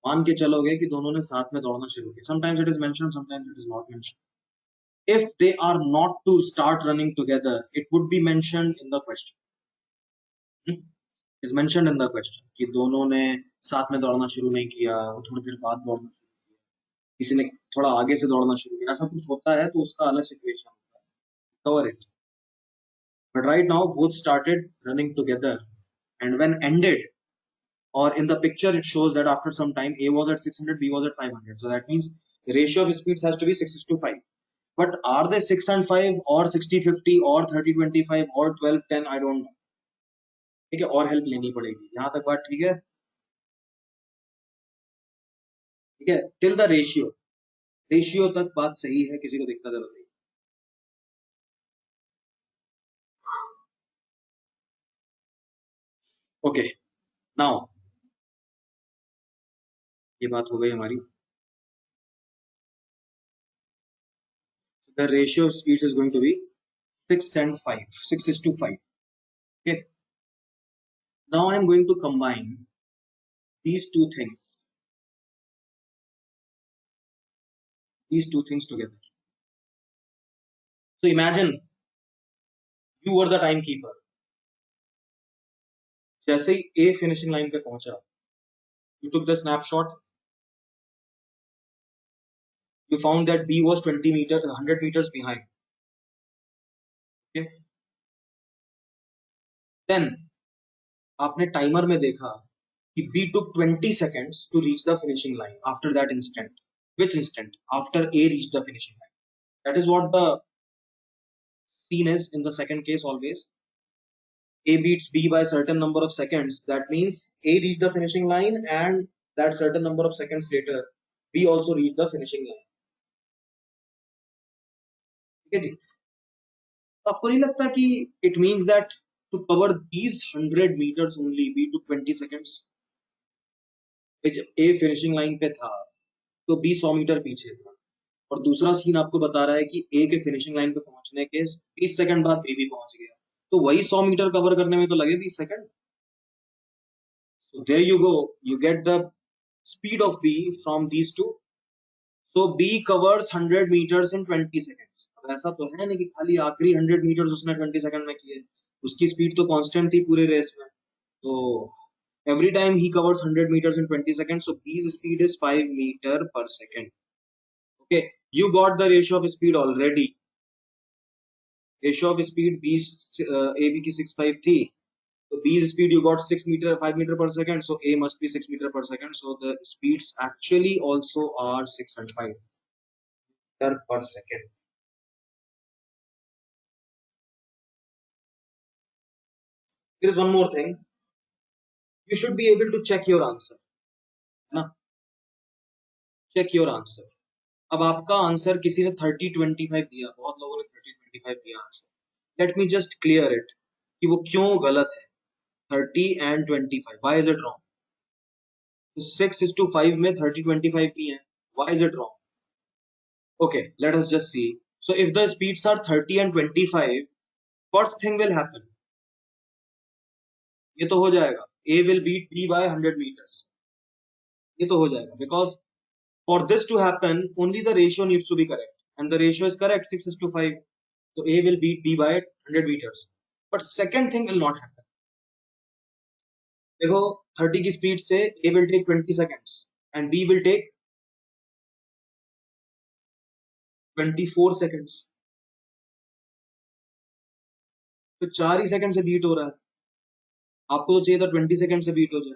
मान के चलोगे कि दोनों ने साथ में दौड़ना शुरू किया। Sometimes it is mentioned, sometimes it is not mentioned. If they are not to start running together, it would be mentioned in the question. Is mentioned in the question कि दोनों ने साथ में दौड़ना शुरू नहीं किया, वो थोड़ी देर बाद दौड़ना शुरू किया, किसी ने थोड़ा आगे से दौड़ना शुरू किया, ऐसा कुछ होता है तो उसका अलग सिचुएशन होता है, cover it. But right now both started running together, and when ended, or in the picture it shows that after some time A was at 600, B was at 500. So that means The ratio of speeds has to be 6:5. But are they 6 and 5 or 60-50 or 30-25 or 12-10? I don't know. ठीक है, और help लेनी पड़ेगी. यहाँ तक बात ठीक है? ठीक है, टिल द रेशियो तक बात सही है, किसी को दिक्कत है बताइए. ओके, नाउ ये बात हो गई हमारी. The ratio of speeds is going to be 6 and 5, 6:5. Okay. Now I am going to combine these two things together. So imagine you were the timekeeper. जैसे ही A finishing line पे पहुंचा, you took the snapshot. You found that B was 20 meters, 100 meters behind. Okay. Then आपने timer में देखा कि B took 20 seconds to reach the finishing line after that instant. Which instant? After A reached the finishing line. That is what the scene is in the second case always. A beats B by a certain number of seconds. That means A reached the finishing line and that certain number of seconds later B also reached the finishing line. ठीक है जी. तो आपको नहीं लगता कि it means that to cover these 100 meters only B took 20 seconds. जब A finishing line पे था तो B 100 मीटर पीछे था और दूसरा सीन आपको बता रहा है कि A के फिनिशिंग लाइन पे पहुंचने के 30 सेकंड बाद B भी पहुंच गया, तो वही 100 मीटर कवर करने में तो लगे 20 second. So there you go, you get the speed of B from these two. So B covers 100 meters in 20 seconds. अब ऐसा तो है नहीं कि खाली आखिरी 100 meters उसने 20 सेकंड में किए, उसकी स्पीड तो कांस्टेंट थी पूरे रेस में. तो every time he covers 100 meters in 20 seconds, so B's speed is 5 meter per second. Okay, you got the ratio of speed already. Ratio of speed B AB की 6.5 थी. So B's speed you got 5 meter per second. So A must be 6 meter per second. So the speeds actually also are 6 and 5 meter per second. There is one more thing. You should be able to check your answer. है ना? Check your answer. अब आपका answer किसी ने 30-25 दिया, बहुत लोगों ने 30-25 दिया answer. Let me just clear it कि वो क्यों गलत है. 30 and 25. Why is it wrong? 6:5 में 30-25 भी है. Why is it wrong? Okay, let us just see. So if the speeds are 30 and 25, first thing will happen. ये तो हो जाएगा. A will beat B by 100 meters. ये तो हो जाएगा because for this to happen, only the ratio needs to be correct. And the ratio is correct, 6:5. So A will beat B by 100 meters. But second thing will not happen. देखो 30 की speed से A will take 20 seconds and B will take 24 seconds. तो 4 ही second से beat हो रहा है. आपको तो चाहिए था 20 सेकंड से बीट हो जाए.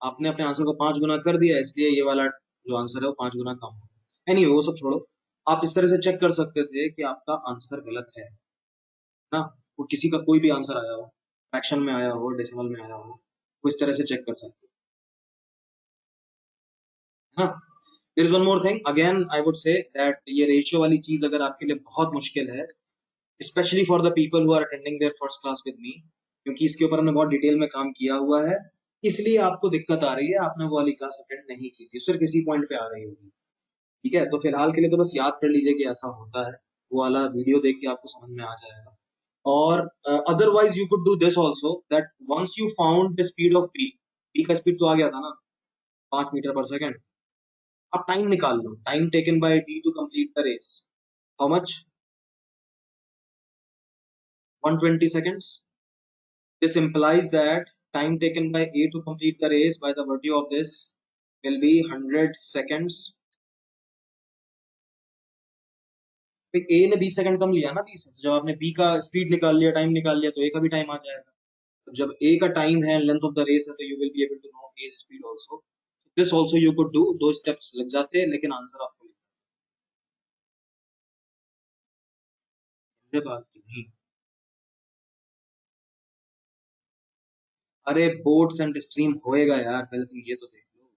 आपने अपने आंसर को 5 गुना कर दिया, इसलिए ये वाला जो आंसर है वो 5 गुना कम हो. एनीवे वो सब छोड़ो. आप इस तरह से चेक कर सकते थे कि आपका आंसर गलत है ना. वो किसी का कोई भी आंसर आया हो, फ्रैक्शन में आया हो, डेसिमल में आया हो, वो इस तरह से चेक कर सकते हैं ना. There is one more thing. Again I would say that ये रेशियो वाली चीज अगर आपके लिए बहुत मुश्किल है, specially for the people who are attending there first class with me, क्योंकि इसके ऊपर हमने बहुत डिटेल में काम किया हुआ है, इसलिए आपको दिक्कत आ रही है. आपने वो वाली क्लास अटेंड नहीं की थी, सिर्फ इसी पॉइंट पे आ रही होगी. ठीक है, तो फिलहाल के लिए तो बस याद कर लीजिए कि ऐसा होता है. वो वाला वीडियो देख के आपको समझ में आ जाएगा. और otherwise you could do this also that once you found the speed of B का स्पीड तो आ गया था ना 5 मीटर पर सेकंड. अब टाइम निकाल लो. Time taken by B to complete the race, how much? 120 seconds. This implies that time taken by A to complete the race by the virtue of this will be 100 seconds. A ने 20 second कम लिया ना B से. जब आपने B का speed निकाल लिया, time निकाल लिया, तो A का भी टाइम आ जाएगा. तो जब A का टाइम है, लेंथ ऑफ द रेस है, तो you will be able to know A's speed also. This also you could do. 2 steps लग जाते हैं, लेकिन आंसर आपको मुझे बात की नहीं। अरे बोट्स एंड स्ट्रीम होएगा यार, पहले तुम ये तो देख लो।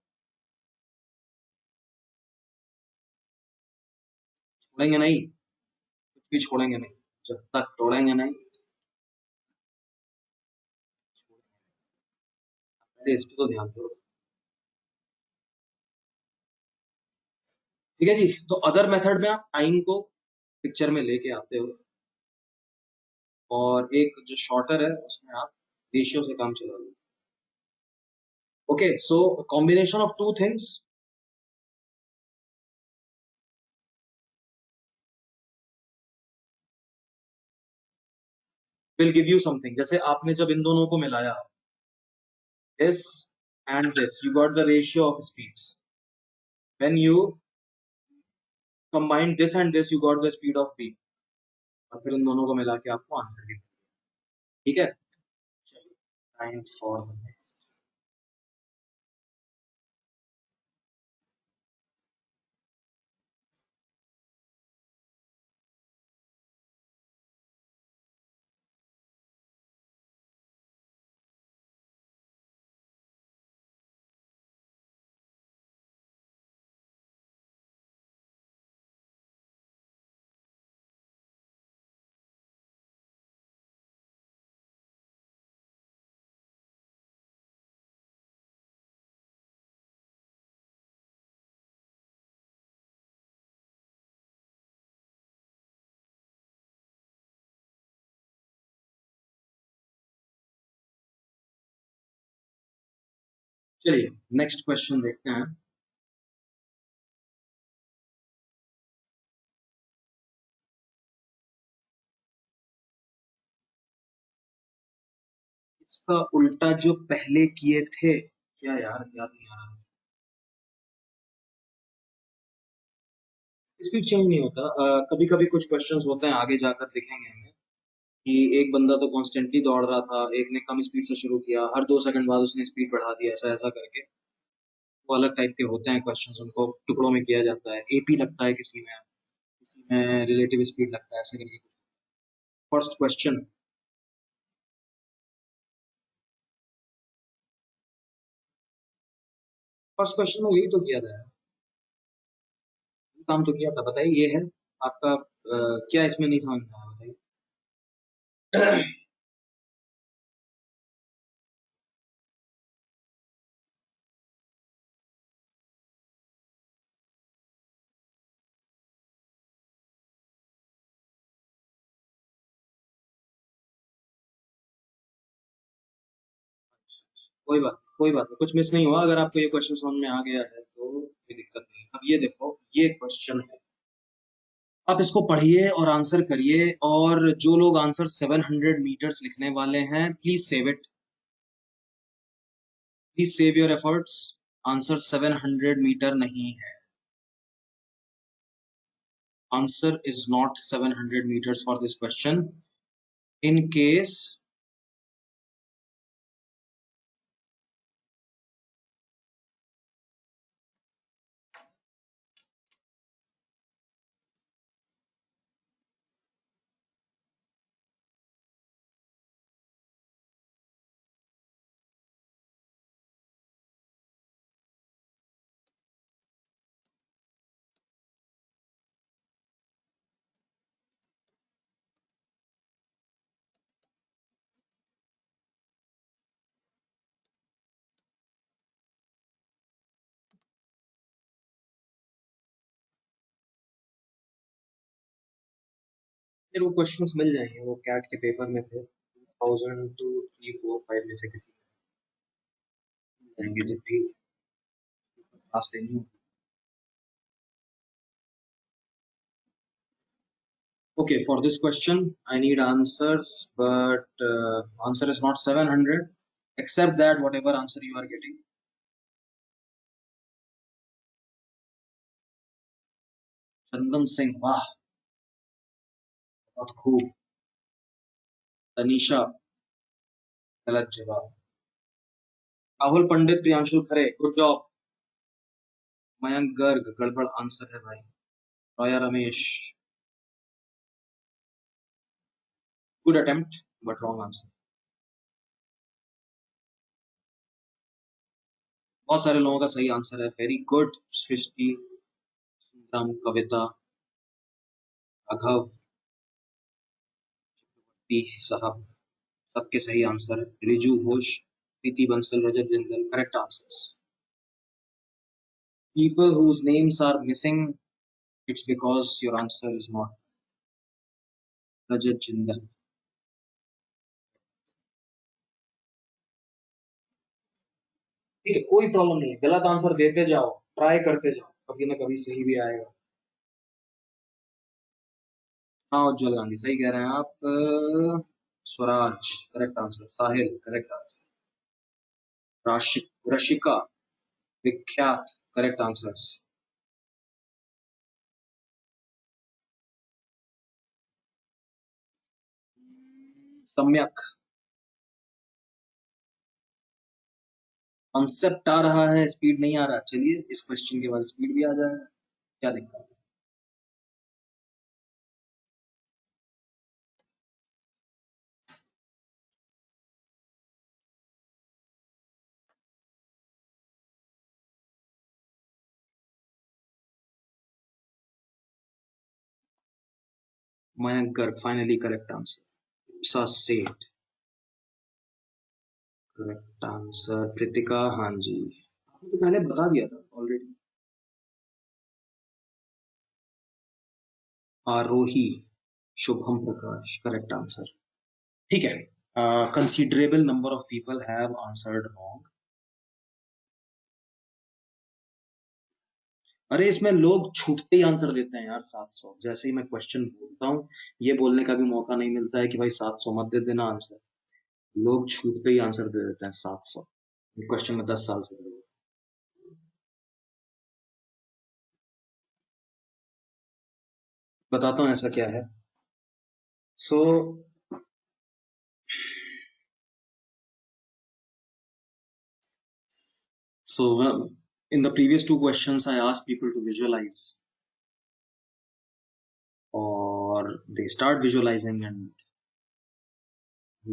छोड़ेंगे नहीं, कुछ भी छोड़ेंगे नहीं, जब तक तोड़ेंगे नहीं। पहले इस पे तो ध्यान दो। ठीक है जी, तो अदर मेथड में आप टाइम को पिक्चर में लेके आते हो, और एक जो शॉर्टर है उसमें आप रेशियो से काम चला लो। Okay, so combination of two things will give you something. जैसे आपने जब इन दोनों को मिलाया, this and this, you got the ratio of speeds. When you combine this and this, you got the speed of b, और फिर इन दोनों को मिला के आपको आंसर भी। ठीक है, चलिए, टाइम फॉर द नेक्स्ट। चलिए नेक्स्ट क्वेश्चन देखते हैं। इसका उल्टा जो पहले किए थे, क्या यार याद नहीं आ रहा। स्पीड चेंज नहीं होता, कभी कभी कुछ क्वेश्चंस होते हैं आगे जाकर दिखेंगे हमें, कि एक बंदा तो कॉन्स्टेंटली दौड़ रहा था, एक ने कम स्पीड से शुरू किया, हर 2 सेकंड बाद उसने स्पीड बढ़ा दी, ऐसा ऐसा करके। वो अलग टाइप के होते हैं क्वेश्चंस, उनको टुकड़ों में किया जाता है, एपी लगता है किसी में, किसी में रिलेटिव स्पीड लगता है, ऐसे करके। फर्स्ट क्वेश्चन, फर्स्ट क्वेश्चन में यही तो किया था यार, काम तो किया था, बताइए ये है आपका। क्या इसमें नहीं समझ में आया बताइए। कोई बात, कोई बात नहीं, कुछ मिस नहीं हुआ। अगर आपको ये क्वेश्चन समझ में आ गया है तो कोई दिक्कत नहीं। अब ये देखो, ये क्वेश्चन है, आप इसको पढ़िए और आंसर करिए, और जो लोग आंसर 700 मीटर्स लिखने वाले हैं, please save it, please save your efforts. Answer 700 meter नहीं है, answer is not 700 meters for this question. In case, फिर वो क्वेश्चंस मिल जाएंगे, वो कैट के पेपर में थे, 1002 3 4 5 में से किसी में जाएंगे जब भी क्लास लेनी हो। Okay, for this question I need answers, but answer is not 700, except that whatever answer you are getting। Chandan Singh, वाह, बहुत खूब। तनीषा, गलत जवाब। राहुल पंडित, प्रियांशु खरे, गुड जॉब। मयंक गर्ग, गड़बड़ आंसर है भाई। रोया Ramesh, Good attempt, but wrong answer. बहुत सारे लोगों का सही आंसर है. वेरी गुड सृष्टि, सुंदरम, कविता, राघव, चक्रवर्ती साहब, सबके सही answer. Riju Ghosh, Preeti Bansal, Rajat Jindal, correct answers. People whose names are missing, it's because your answer is not Rajat Jindal. ठीक है, कोई प्रॉब्लम नहीं है. गलत आंसर देते जाओ, ट्राई करते जाओ, कभी ना कभी सही भी आएगा. हाँ, उज्जवल गांधी सही कह रहे हैं आप. Swaraj correct answer. Sahil correct answer. Rashika, Vikhyat correct answers. Samyak, concept आ रहा है, स्पीड नहीं आ रहा. चलिए इस क्वेश्चन के बाद स्पीड भी आ जाएगा, क्या दिक्कत है. Mayank Garg finally correct answer. सा सेठ करेक्ट आंसर. कृतिका, हाँ जी, आपने तो पहले बता दिया था ऑलरेडी. आरोही, शुभम प्रकाश करेक्ट आंसर. ठीक है, considerable number of people have answered wrong. अरे इसमें लोग छूटते ही आंसर देते हैं यार. 700 जैसे ही मैं क्वेश्चन बोलता हूँ, ये बोलने का भी मौका नहीं मिलता है कि भाई 700 मत दे देना आंसर. लोग छूटते ही आंसर दे देते हैं 700. क्वेश्चन में 10 साल से लगे. बताता हूँ ऐसा क्या है. सो in the previous two questions I asked people to visualize, और they start visualizing, and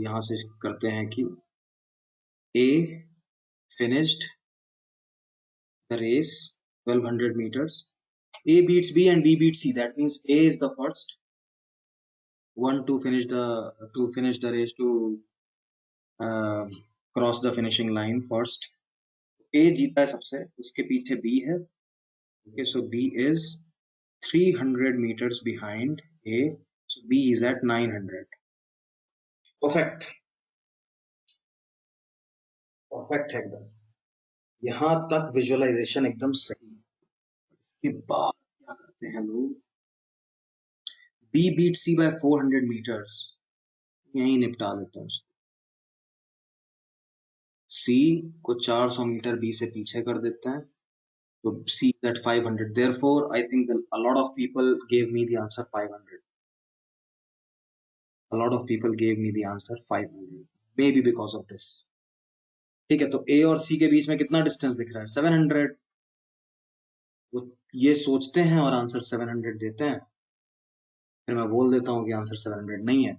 यहां से करते हैं कि A finished the race 1200 meters. A beats B and B beats C. That means A is the first one to finish the race, to uh, cross the finishing line first. A जीता है सबसे, उसके पीछे B है. Okay, so B is 300 meters behind A. So B is at 900. Perfect. Perfect है एकदम. यहां तक विजुअलाइजेशन एकदम सही. इसके बाद क्या करते हैं लोग. B beat C by 400 meters. यहीं निपटा देते हैं उसको. C को 400 मीटर B से पीछे कर देते हैं. तो C is at 500. Therefore, I think a lot of people gave me the answer 500. A lot of people gave me the answer 500. Maybe because of this. ठीक है, तो A और C के बीच में कितना डिस्टेंस दिख रहा है? 700. वो ये सोचते हैं और आंसर 700 देते हैं. फिर मैं बोल देता हूँ कि आंसर 700 नहीं है.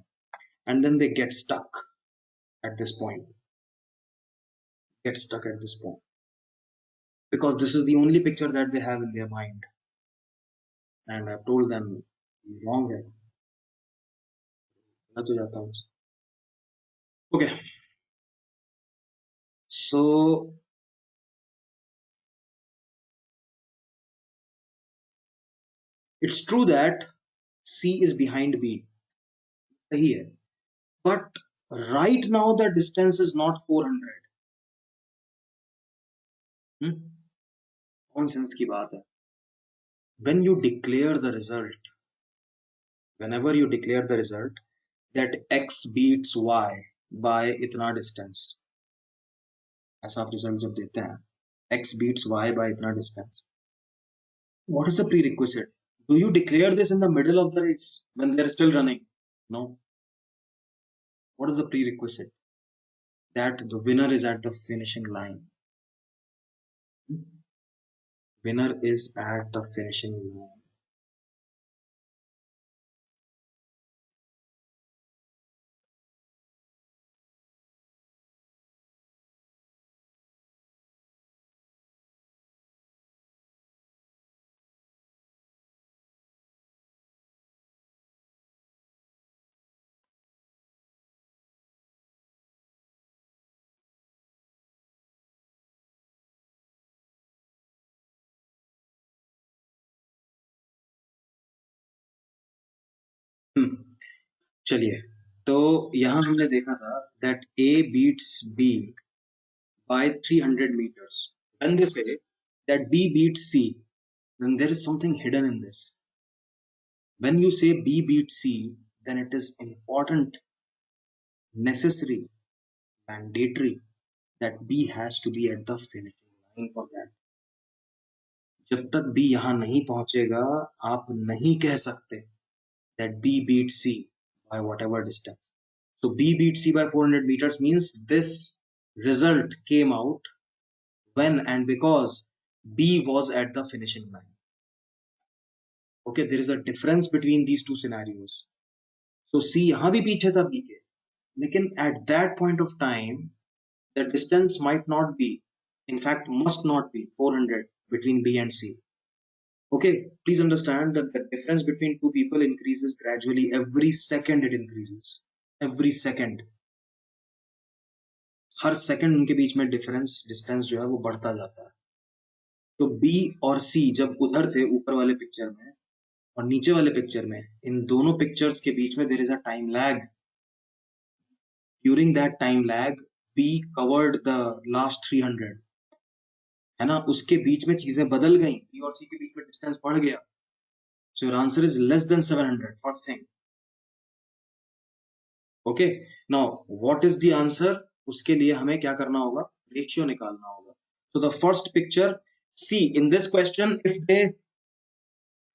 And then they get stuck at this point. Because this is the only picture that they have in their mind. And I've told them wrong है. मैं तो जाता हूँ. Okay. So it's true that C is behind B. सही है. But right now the distance is not 400. Common sense की बात है. When you declare the result, whenever you declare the result that X beats Y by इतना distance, ऐसा आप result जब देते हैं, X beats Y by इतना distance, what is the prerequisite? Do you declare this in the middle of the race when they're still running? No. What is the prerequisite? That the winner is at the finishing line. Winner is at the finishing line. चलिए, तो यहां हमने देखा था that A beats B by 300 meters. When they say that B beats C, then there is something hidden in this. When you say B beats C, then it is important, necessary, mandatory that B has to be at the finishing line for that. जब तक B यहां नहीं पहुंचेगा, आप नहीं कह सकते that B beats C by whatever distance. So B beats C by 400 meters means this result came out when and because B was at the finishing line. Okay, there is a difference between these two scenarios. So C यहाँ भी पीछे था B के, लेकिन at that point of time the distance might not be, in fact must not be 400 between B and C. Okay, please understand that the difference between two people increases gradually. Every second it increases. Every second. Her second उनके बीच में distance जो है वो बढ़ता जाता है. तो B और C जब उधर थे ऊपर वाले पिक्चर में और नीचे वाले पिक्चर में, इन दोनों पिक्चर्स के बीच में there is a time lag. During that time lag B covered the last 300, है ना. उसके बीच में चीजें बदल गई. B और C के बीच में डिस्टेंस बढ़ गया. So your answer is less than 700. First thing. Okay, now what is the answer? उसके लिए हमें क्या करना होगा? रेशियो निकालना होगा. So the first picture, see in this question,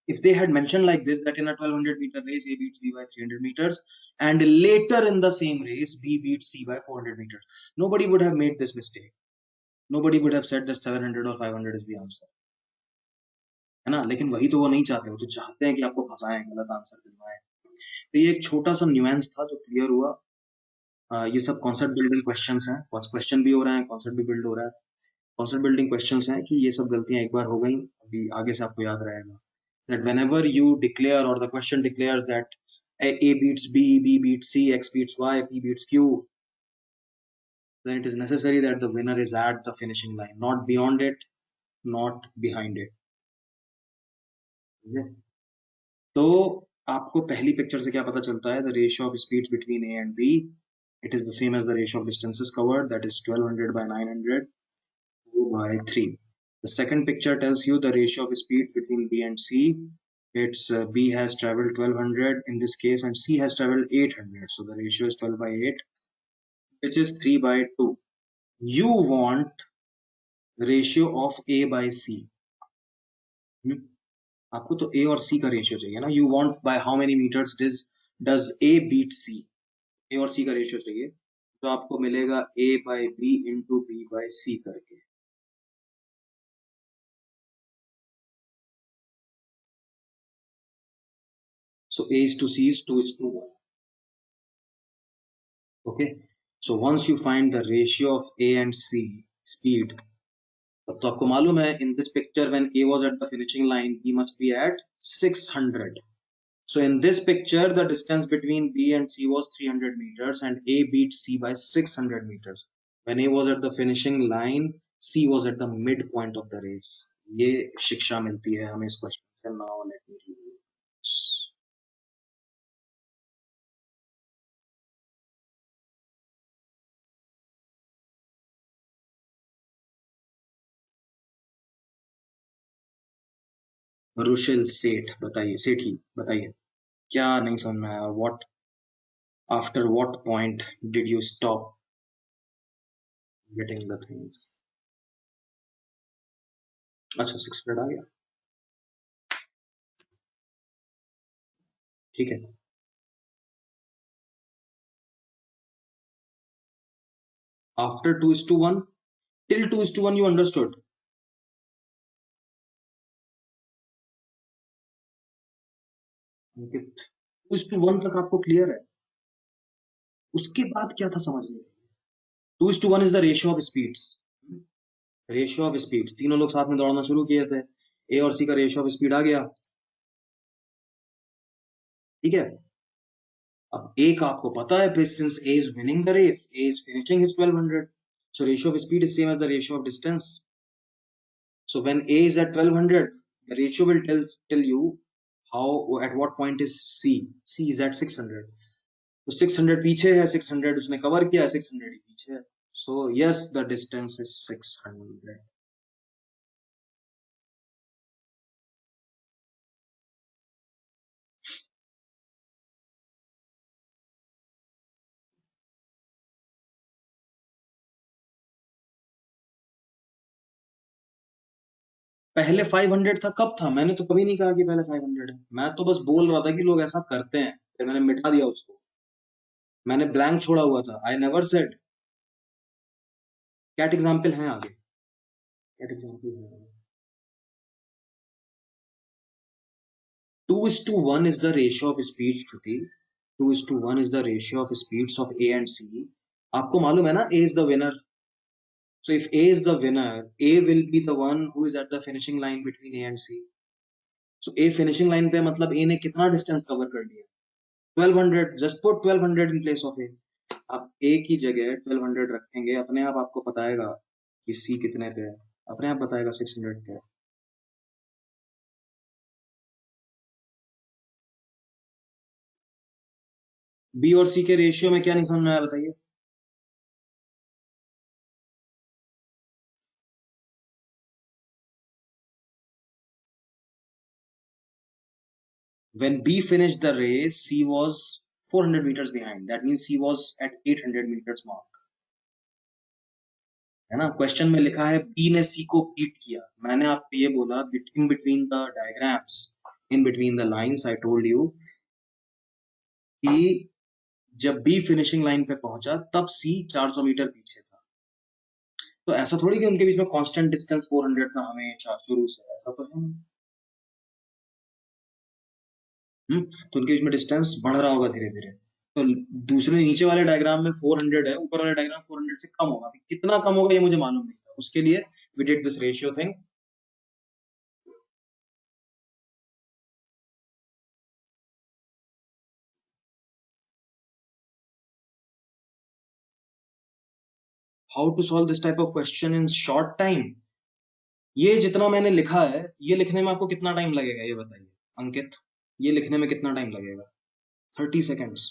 if they had mentioned like this, that in a 1200 meter race A beats B by 300 meters and later in the same race B beats C by 400 meters, nobody would have made this mistake. Nobody would have said that 700 or 500 is the answer, है ना. लेकिन वही तो वो नहीं चाहते. वो तो चाहते हैं कि आपको फंसाएं, गलत आंसर दिलवाएं. तो ये एक छोटा सा न्यूएंस था जो क्लियर हुआ. ये सब कॉन्सेप्ट बिल्डिंग क्वेश्चंस हैं. क्वेश्चन भी हो रहा है, कॉन्सेप्ट भी बिल्ड हो रहा है. कॉन्सेप्ट बिल्डिंग क्वेश्चंस हैं कि ये सब गलतियां एक बार हो गई, अभी आगे से आपको याद रहेगा. That whenever you declare or the question declares that A beats B, B beats C, X beats Y, P beats Q, then it is necessary that the winner is at the finishing line, not beyond it, not behind it. Okay? तो आपको पहली picture से क्या पता चलता है? The ratio of speeds between A and B, it is the same as the ratio of distances covered, that is 1200 by 900 by 3. The second picture tells you the ratio of speed between B and C. It's B has traveled 1200 in this case and C has traveled 800. So the ratio is 12 by 8, which is 3 by 2. You want ratio of A by C. आपको तो A और C का ratio चाहिए ना. You want by how many meters does A beat C. A और C का ratio चाहिए. तो आपको मिलेगा A by B into B by C करके. So A is to C is 2 is to 1. Okay, so once you find the ratio of A and C speed, तो आपको मालूम है in this picture when A was at the finishing line, B must be at 600. So in this picture the distance between B and C was 300 meters and A beat C by 600 meters. When A was at the finishing line, C was at the midpoint of the race. ये शिक्षा मिलती है हमें इस question से. Now let me read it. Rushil सेठ बताइए, सेठी बताइए, क्या नहीं समझ में आया? What, after what point did you stop getting the things? अच्छा, 600 आ गया, ठीक है. After 2:1, till 2:1 you understood. अंकित, 2:1 तक आपको क्लियर है. उसके बाद क्या था समझ में? 2:1 is the ratio of speeds. Ratio of speeds, तीनों लोग साथ में दौड़ना शुरू किए थे. ए और सी का रेशियो ऑफ स्पीड आ गया, ठीक है. अब ए का आपको पता है, since A is winning the race, A is finishing his 1200, so ratio of speed is same as the ratio of distance. So when A is at 1200, the ratio will tell you how, at what point is C. C is at 600. तो 600 पीछे है, 600 उसने cover किया, 600 ही पीछे है. So yes, the distance is 600. पहले 500 था, कब था? मैंने तो कभी नहीं कहा कि पहले 500 है. मैं तो बस बोल रहा था कि लोग ऐसा करते हैं, फिर मैंने मिटा दिया उसको. मैंने ब्लैंक छोड़ा हुआ था. I never said. CAT example है आगे. कैट एग्जाम्पल है. 2:1 is the ratio of speed, Shruti. 2:1 is the ratio of speeds of A and C. आपको मालूम है ना, A is the winner. So if A is the winner, A will be the one who is at the finishing line between A and C. So A finishing line पे मतलब A ने कितना distance cover कर लिया? 1200. Just put 1200 in place of A. आप A की जगह 1200 रखेंगे, अपने आप आपको बताएगा कि C कितने पे है. अपने आप बताएगा 600 पे है. B और C के रेशियो में क्या नहीं समझ में आया बताइए. When B finished the race, C was 400 meters behind. That means C was at 800 meters mark. है ना? क्वेश्चन में लिखा है B ने C को बीट किया. मैंने आपको ये बोला, in between the diagrams, in between the lines, I told you कि जब B फिनिशिंग लाइन पे पहुंचा तब C 400 मीटर पीछे था. तो ऐसा थोड़ी कि उनके बीच में कांस्टेंट डिस्टेंस 400 था हमेशा शुरू से, ऐसा तो है नहीं. तो उनके बीच में डिस्टेंस बढ़ रहा होगा धीरे धीरे. तो दूसरे नीचे वाले डायग्राम में 400 है, ऊपर वाले डायग्राम 400 से कम होगा. कितना कम होगा ये मुझे मालूम नहीं था. उसके लिए we did this ratio thing. How to solve this type of question in short time. ये जितना मैंने लिखा है, ये लिखने में आपको कितना टाइम लगेगा ये बताइए अंकित. ये लिखने में कितना टाइम लगेगा? 30 सेकेंड्स.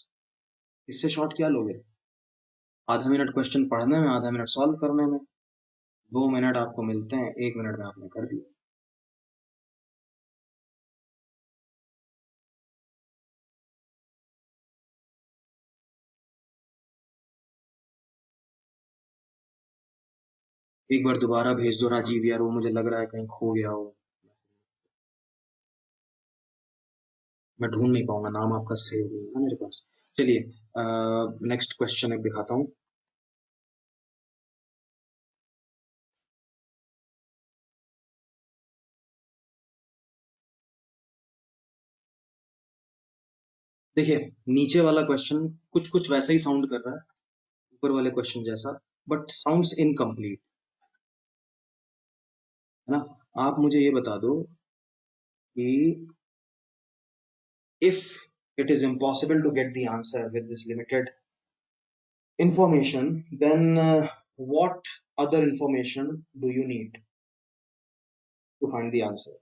इससे शॉर्ट क्या लोगे? आधा मिनट क्वेश्चन पढ़ने में, आधा मिनट सॉल्व करने में. 2 मिनट आपको मिलते हैं, 1 मिनट में आपने कर दिया. एक बार दोबारा भेज दो राजीव यार, वो मुझे लग रहा है कहीं खो गया हो. मैं ढूंढ नहीं पाऊंगा, नाम आपका सेव नहीं है ना मेरे पास. चलिए नेक्स्ट क्वेश्चन एक दिखाता हूँ. देखिए, नीचे वाला क्वेश्चन कुछ कुछ वैसा ही साउंड कर रहा है ऊपर वाले क्वेश्चन जैसा, बट साउंड्स इनकम्प्लीट. है ना? आप मुझे ये बता दो कि if it is impossible to get the answer with this limited information, then what other information do you need to find the answer?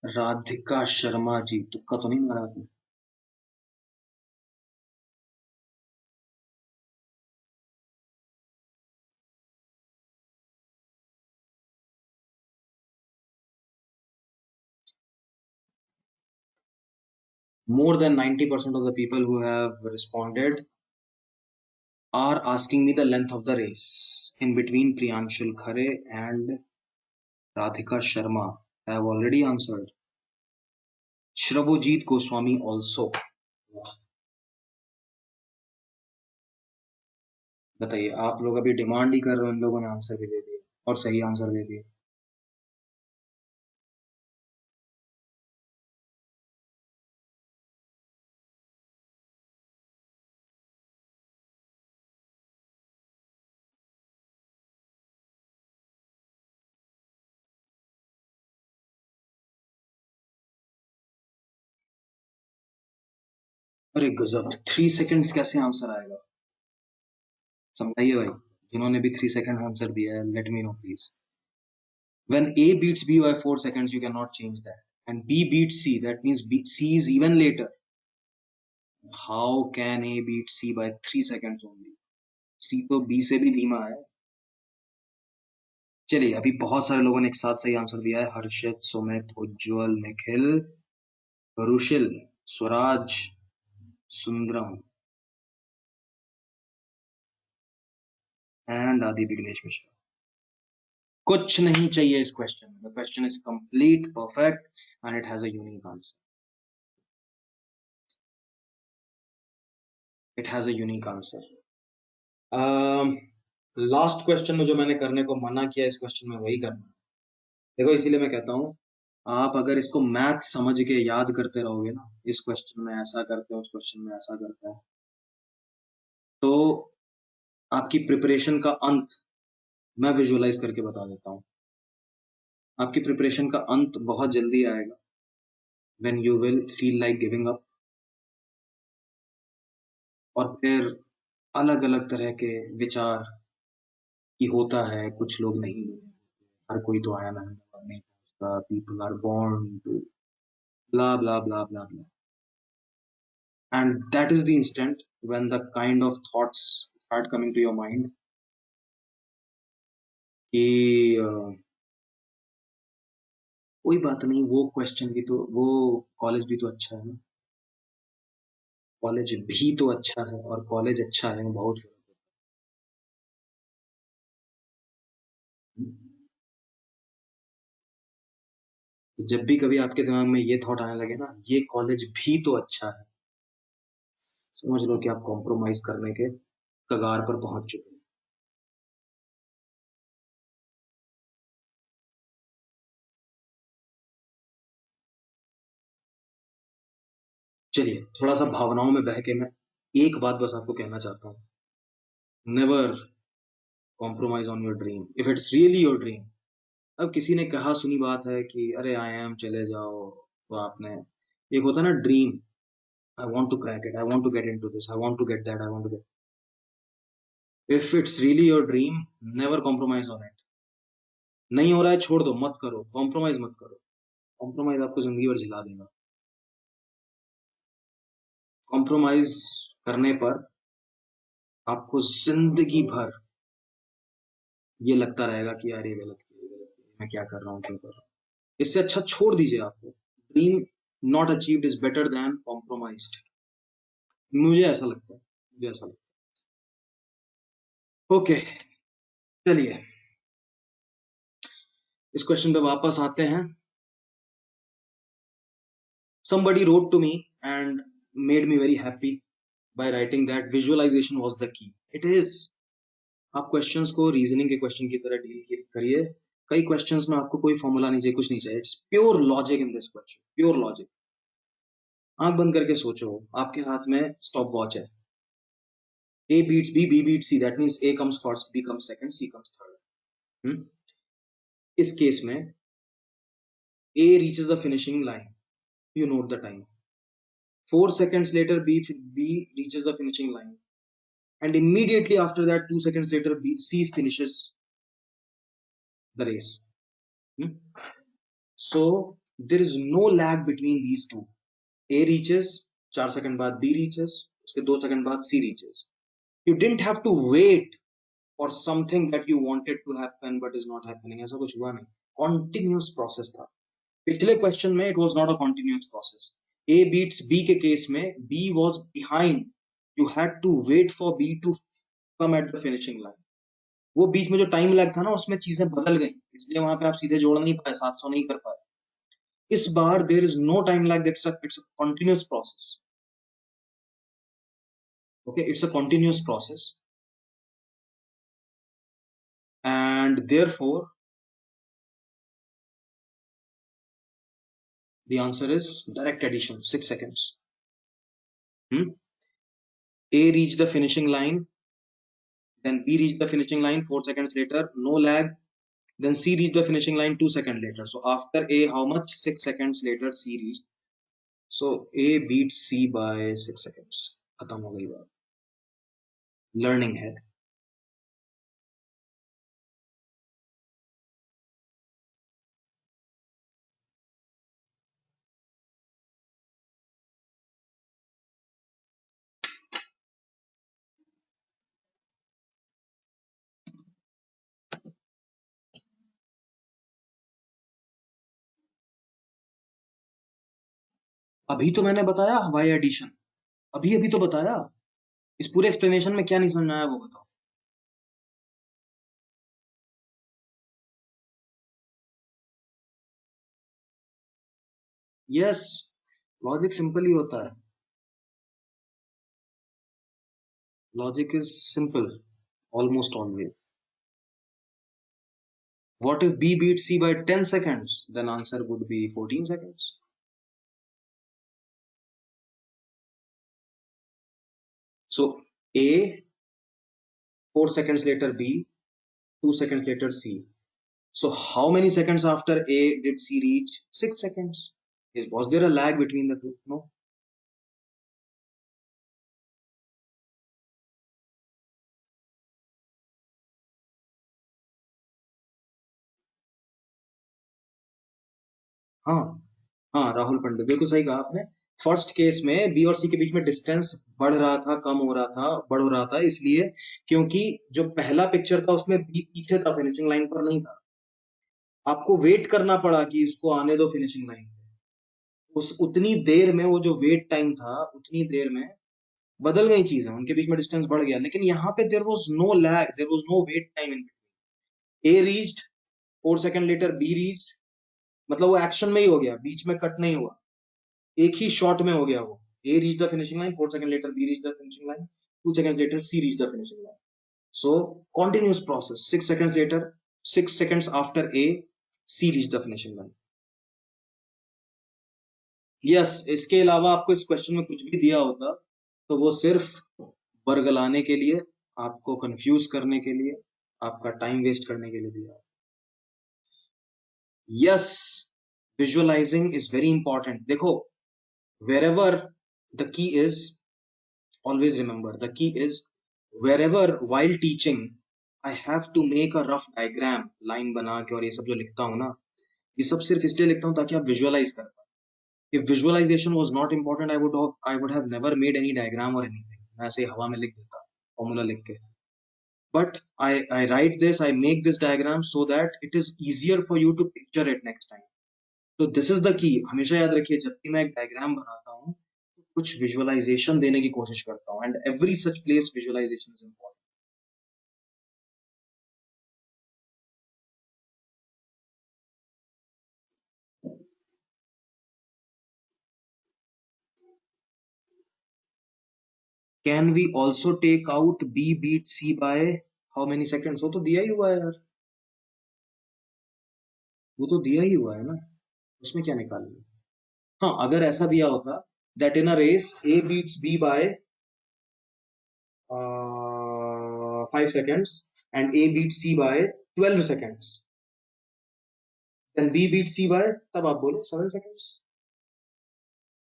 Radhika Sharma ji, तुक्का तो नहीं मारा आपने? More than 90% of the people who have responded are asking me the length of the race in between Priyanshul Khare and Radhika Sharma. I have already answered. Shravojit Goswami also. बताइए, आप लोग अभी demand ही कर रहे हो, उन लोगों ने आंसर भी दे दिया और सही आंसर दे दिया. अरे गजब, 3 सेकंड्स कैसे आंसर आएगा? समझाइए भाई, जिन्होंने भी 3 सेकंड आंसर दिया है, let me know please. When A beats B by 4 seconds, you cannot change that. And B beats C, that means C is even later. How can A beat C by 3 seconds only? C तो B से भी धीमा है. चलिए, अभी बहुत सारे लोगों ने एक साथ सही आंसर दिया है. हर्षित, सुमित, उज्जवल, निखिल, रुशिल, स्वराज, सुंदरम एंड आदि विघ्नेश मिश्रा. कुछ नहीं चाहिए इस क्वेश्चन में. The question is complete, perfect and it has a unique answer. It has a unique answer. Last question में जो मैंने करने को मना किया, इस क्वेश्चन में वही करना है. देखो, इसीलिए मैं कहता हूं, आप अगर इसको मैथ समझ के याद करते रहोगे ना, इस क्वेश्चन में ऐसा करते हैं, उस क्वेश्चन में ऐसा करते हैं, तो आपकी प्रिपरेशन का अंत मैं विजुअलाइज करके बता देता हूं. आपकी प्रिपरेशन का अंत बहुत जल्दी आएगा. When you will feel like giving up. और फिर अलग अलग तरह के विचार की होता है. कुछ लोग नहीं, हर कोई तो आया ना नहीं पहुंचता. People are born to blah blah blah blah blah. And that is the instant when the kind of thoughts start coming to your mind कि कोई बात नहीं, वो क्वेश्चन भी तो, वो कॉलेज भी तो अच्छा है ना. कॉलेज भी तो अच्छा है, और कॉलेज अच्छा है बहुत फर्क होता है. तो जब भी कभी आपके दिमाग में ये थॉट आने लगे ना, ये कॉलेज भी तो अच्छा है, समझ लो कि आप कॉम्प्रोमाइज करने के कगार पर पहुंच चुके हैं. चलिए, थोड़ा सा भावनाओं में बह के मैं एक बात बस आपको कहना चाहता हूँ. Never compromise on your dream if it's really your dream. अब किसी ने कहा सुनी बात है कि अरे आई एम चले जाओ, तो आपने, एक होता है ना dream, I want to crack it, I want to get into this, I want to get that, I want to get. If it's really your dream, never compromise on it. नहीं हो रहा है, छोड़ दो, मत करो, कॉम्प्रोमाइज मत करो. कॉम्प्रोमाइज आपको जिंदगी भर झिला देगा. कॉम्प्रोमाइज करने पर आपको जिंदगी भर ये लगता रहेगा कि यार ये गलत किया, ये गलत किया, मैं क्या कर रहा हूँ, क्यों कर रहा हूँ. इससे अच्छा छोड़ दीजिए. आपको dream not achieved is better than compromised. मुझे ऐसा लगता है, मुझे ऐसा लगता है. ओके, चलिए इस क्वेश्चन पे वापस आते हैं. Somebody wrote to me and made me very happy by writing that visualization was the key. It is. आप क्वेश्चंस को रीजनिंग के क्वेश्चन की तरह डील करिए. कई क्वेश्चंस में आपको कोई फॉर्मूला नहीं चाहिए, कुछ नहीं चाहिए. It's pure logic in this question, pure logic. आंख बंद करके सोचो, आपके हाथ में स्टॉप वॉच है. A beats B, B beats C. That means A comes first, B comes second, C comes third. इस केस में A reaches the finishing line. You note the time. 4 seconds later, B reaches the finishing line. And immediately after that, 2 seconds later, C finishes the race. So there is no lag between these two. A reaches, 4 seconds बाद B reaches, उसके 2 seconds बाद C reaches. You didn't have to wait for something that you wanted to happen but is not happening. ऐसा कुछ हुआ नहीं. Continuous process था. पिछले question में it was not a continuous process. A beats B के case में B was behind. You had to wait for B to come at the finishing line. वो बीच में जो टाइम लैग था ना, उसमें चीजें बदल गई, इसलिए वहां पे आप सीधे जोड़ नहीं पाए, 700 नहीं कर पाए. इस बार there is no time lag, it's a continuous process. Okay, it's a continuous process. And therefore the answer is direct addition, 6 seconds. A reached the finishing line, then B reached the finishing line 4 seconds later, no lag. Then C reached the finishing line 2 seconds later. So after A, how much? 6 seconds later C reached. So A beat C bye 6 seconds, खत्म हो गई बात। Learning है। अभी तो मैंने बताया हवाई एडिशन, अभी अभी तो बताया। इस पूरे एक्सप्लेनेशन में क्या नहीं समझ में आया वो बताओ। यस, लॉजिक सिंपल ही होता है। Logic is simple almost always. What if B beats C by 10 seconds? Then answer would be 14 seconds. So A, 4 seconds later B, 2 seconds later C. So how many seconds after A did C reach? 6 seconds. Was there a lag between the two? No. हाँ हाँ, राहुल पंडित, बिल्कुल सही कहा आपने। First case में B और सी के बीच में डिस्टेंस बढ़ रहा था, कम हो रहा था, बढ़ रहा था, इसलिए क्योंकि जो पहला पिक्चर था उसमें बी पीछे था, फिनिशिंग लाइन पर नहीं था। आपको वेट करना पड़ा कि इसको आने दो फिनिशिंग लाइन। उस उतनी देर में, वो जो वेट टाइम था उतनी देर में बदल गई चीजें, उनके बीच में डिस्टेंस बढ़ गया। लेकिन यहाँ पे there was no lag, there was no wait time in. A reached, 4 second later B reached, मतलब वो एक्शन में ही हो गया, बीच में कट नहीं हुआ, एक ही शॉट में हो गया वो। A reach the finishing line, 4 second later B reach the finishing line, 2 second later C reach the finishing line. So continuous process, 6 second later, 6 seconds after A, C reach the finishing line. Yes, इसके अलावा आपको इस question में कुछ भी दिया होता तो वो सिर्फ बरगलाने के लिए, आपको कंफ्यूज करने के लिए, आपका टाइम वेस्ट करने के लिए दिया। Yes, visualising is very important. देखो, wherever the key is, always remember the key is, wherever while teaching I have to make a rough diagram, line बना के, और ये सब जो लिखता हूं ना, ये सब सिर्फ इसलिए लिखता हूं ताकि आप विजुअलाइज कर पाए। If visualization was not important, I would have never made any diagram or anything. मैं ऐसे ही हवा में लिख देता फॉर्मूला लिख के। But I write this, I make this diagram so that it is easier for you to picture it next time. तो this is the key. हमेशा याद रखिए, जब भी मैं एक डायग्राम बनाता हूँ तो कुछ विजुअलाइजेशन देने की कोशिश करता हूँ, and every such place visualization is important. Can we also take out B beat C by how many seconds? वो तो दिया ही हुआ है यार, वो तो दिया ही हुआ है ना, उसमें क्या निकालना। हाँ, अगर ऐसा दिया होता that in a race A beats B by 5 seconds and A beats C by 12 seconds, then B beats C by, तब आप बोलो 7 seconds।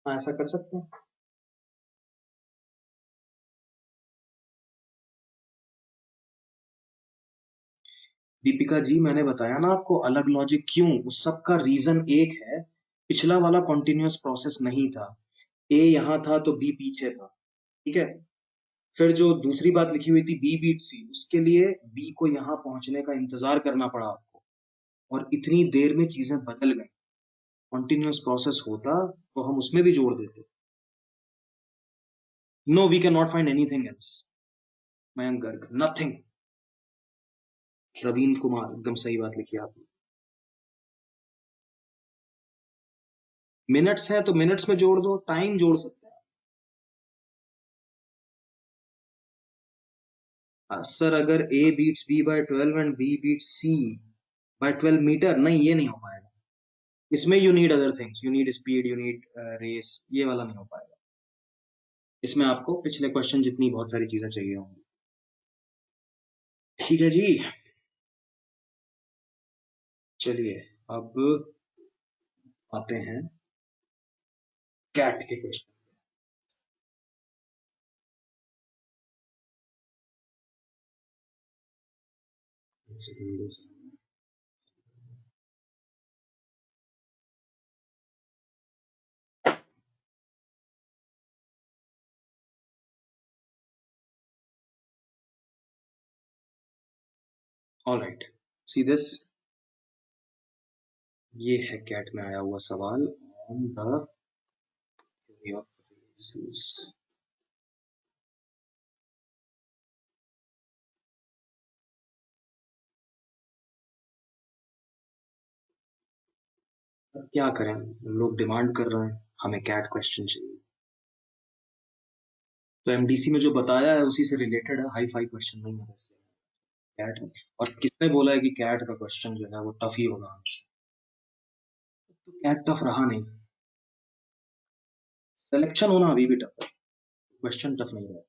हाँ, ऐसा कर सकते हैं। दीपिका जी, मैंने बताया ना आपको अलग लॉजिक क्यों, उस सब का रीजन एक है, पिछला वाला कॉन्टिन्यूअस प्रोसेस नहीं था। ए यहां था तो बी पीछे था, ठीक है। फिर जो दूसरी बात लिखी हुई थी बी बीट सी, उसके लिए बी को यहां पहुंचने का इंतजार करना पड़ा आपको, और इतनी देर में चीजें बदल गई। कॉन्टिन्यूअस प्रोसेस होता तो हम उसमें भी जोड़ देते। No, we can not find anything else. Mayank Garg, nothing. Raveen Kumar, एकदम सही बात लिखी आपने। मिनट्स है तो मिनट्स में जोड़ दो, टाइम जोड़ सकते हैं। सर, अगर A beats B by 12 and B beats C by 12 meter, नहीं, ये नहीं हो पाएगा। इसमें you need other things, you need speed, you need race, ये वाला नहीं हो पाएगा। इसमें आपको पिछले क्वेश्चन जितनी बहुत सारी चीजें चाहिए होंगी। ठीक है जी, चलिए अब आते हैं कैट के क्वेश्चन। ऑलराइट, सी दिस, ये है कैट में आया हुआ सवाल on the theory of races। अब क्या करें, लोग डिमांड कर रहे हैं, हमें कैट क्वेश्चन चाहिए, तो एमडीसी में जो बताया है उसी से रिलेटेड है, हाई फाई क्वेश्चन नहीं है वैसे, कैट है। और किसने बोला है कि कैट का क्वेश्चन जो है वो टफ ही होगा, तो कैट टफ रहा नहीं, सिलेक्शन होना अभी भी टफ है, क्वेश्चन टफ नहीं रहा।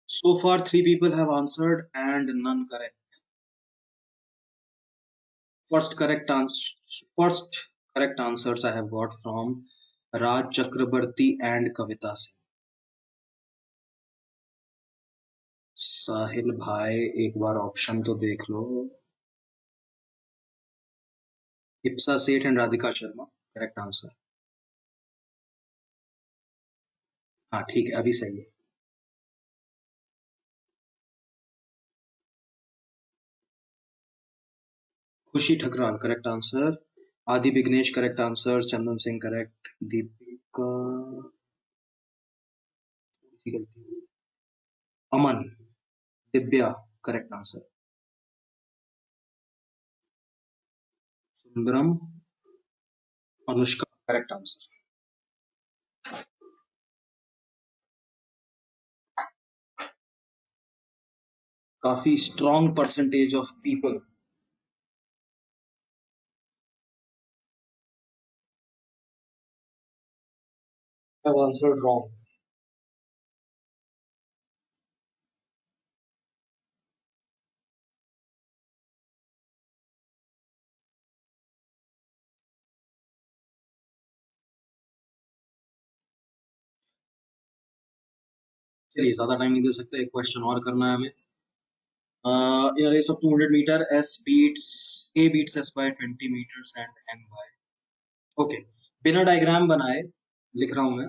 So far, 3 people have answered and none correct. First correct answers I have got from Raj Chakrabarti and Kavita Singh. साहिल भाई एक बार ऑप्शन तो देख लो। इप्सा सेठ and Radhika Sharma, correct answer. हाँ ठीक है, अभी सही है। खुशी Thakral correct answer. Aadi Vighnesh correct answer. Chandan Singh correct. Deepika गलती। Aman, Divya correct answer. Sundaram, Anushka correct answer. काफी strong percentage of people have answered wrong. चलिए ज्यादा टाइम नहीं दे सकते, एक क्वेश्चन और करना है हमें। in a race of 200 meter, A beats S by 20 meters and N by, okay, बिना डायग्राम बनाए लिख रहा हूं मैं।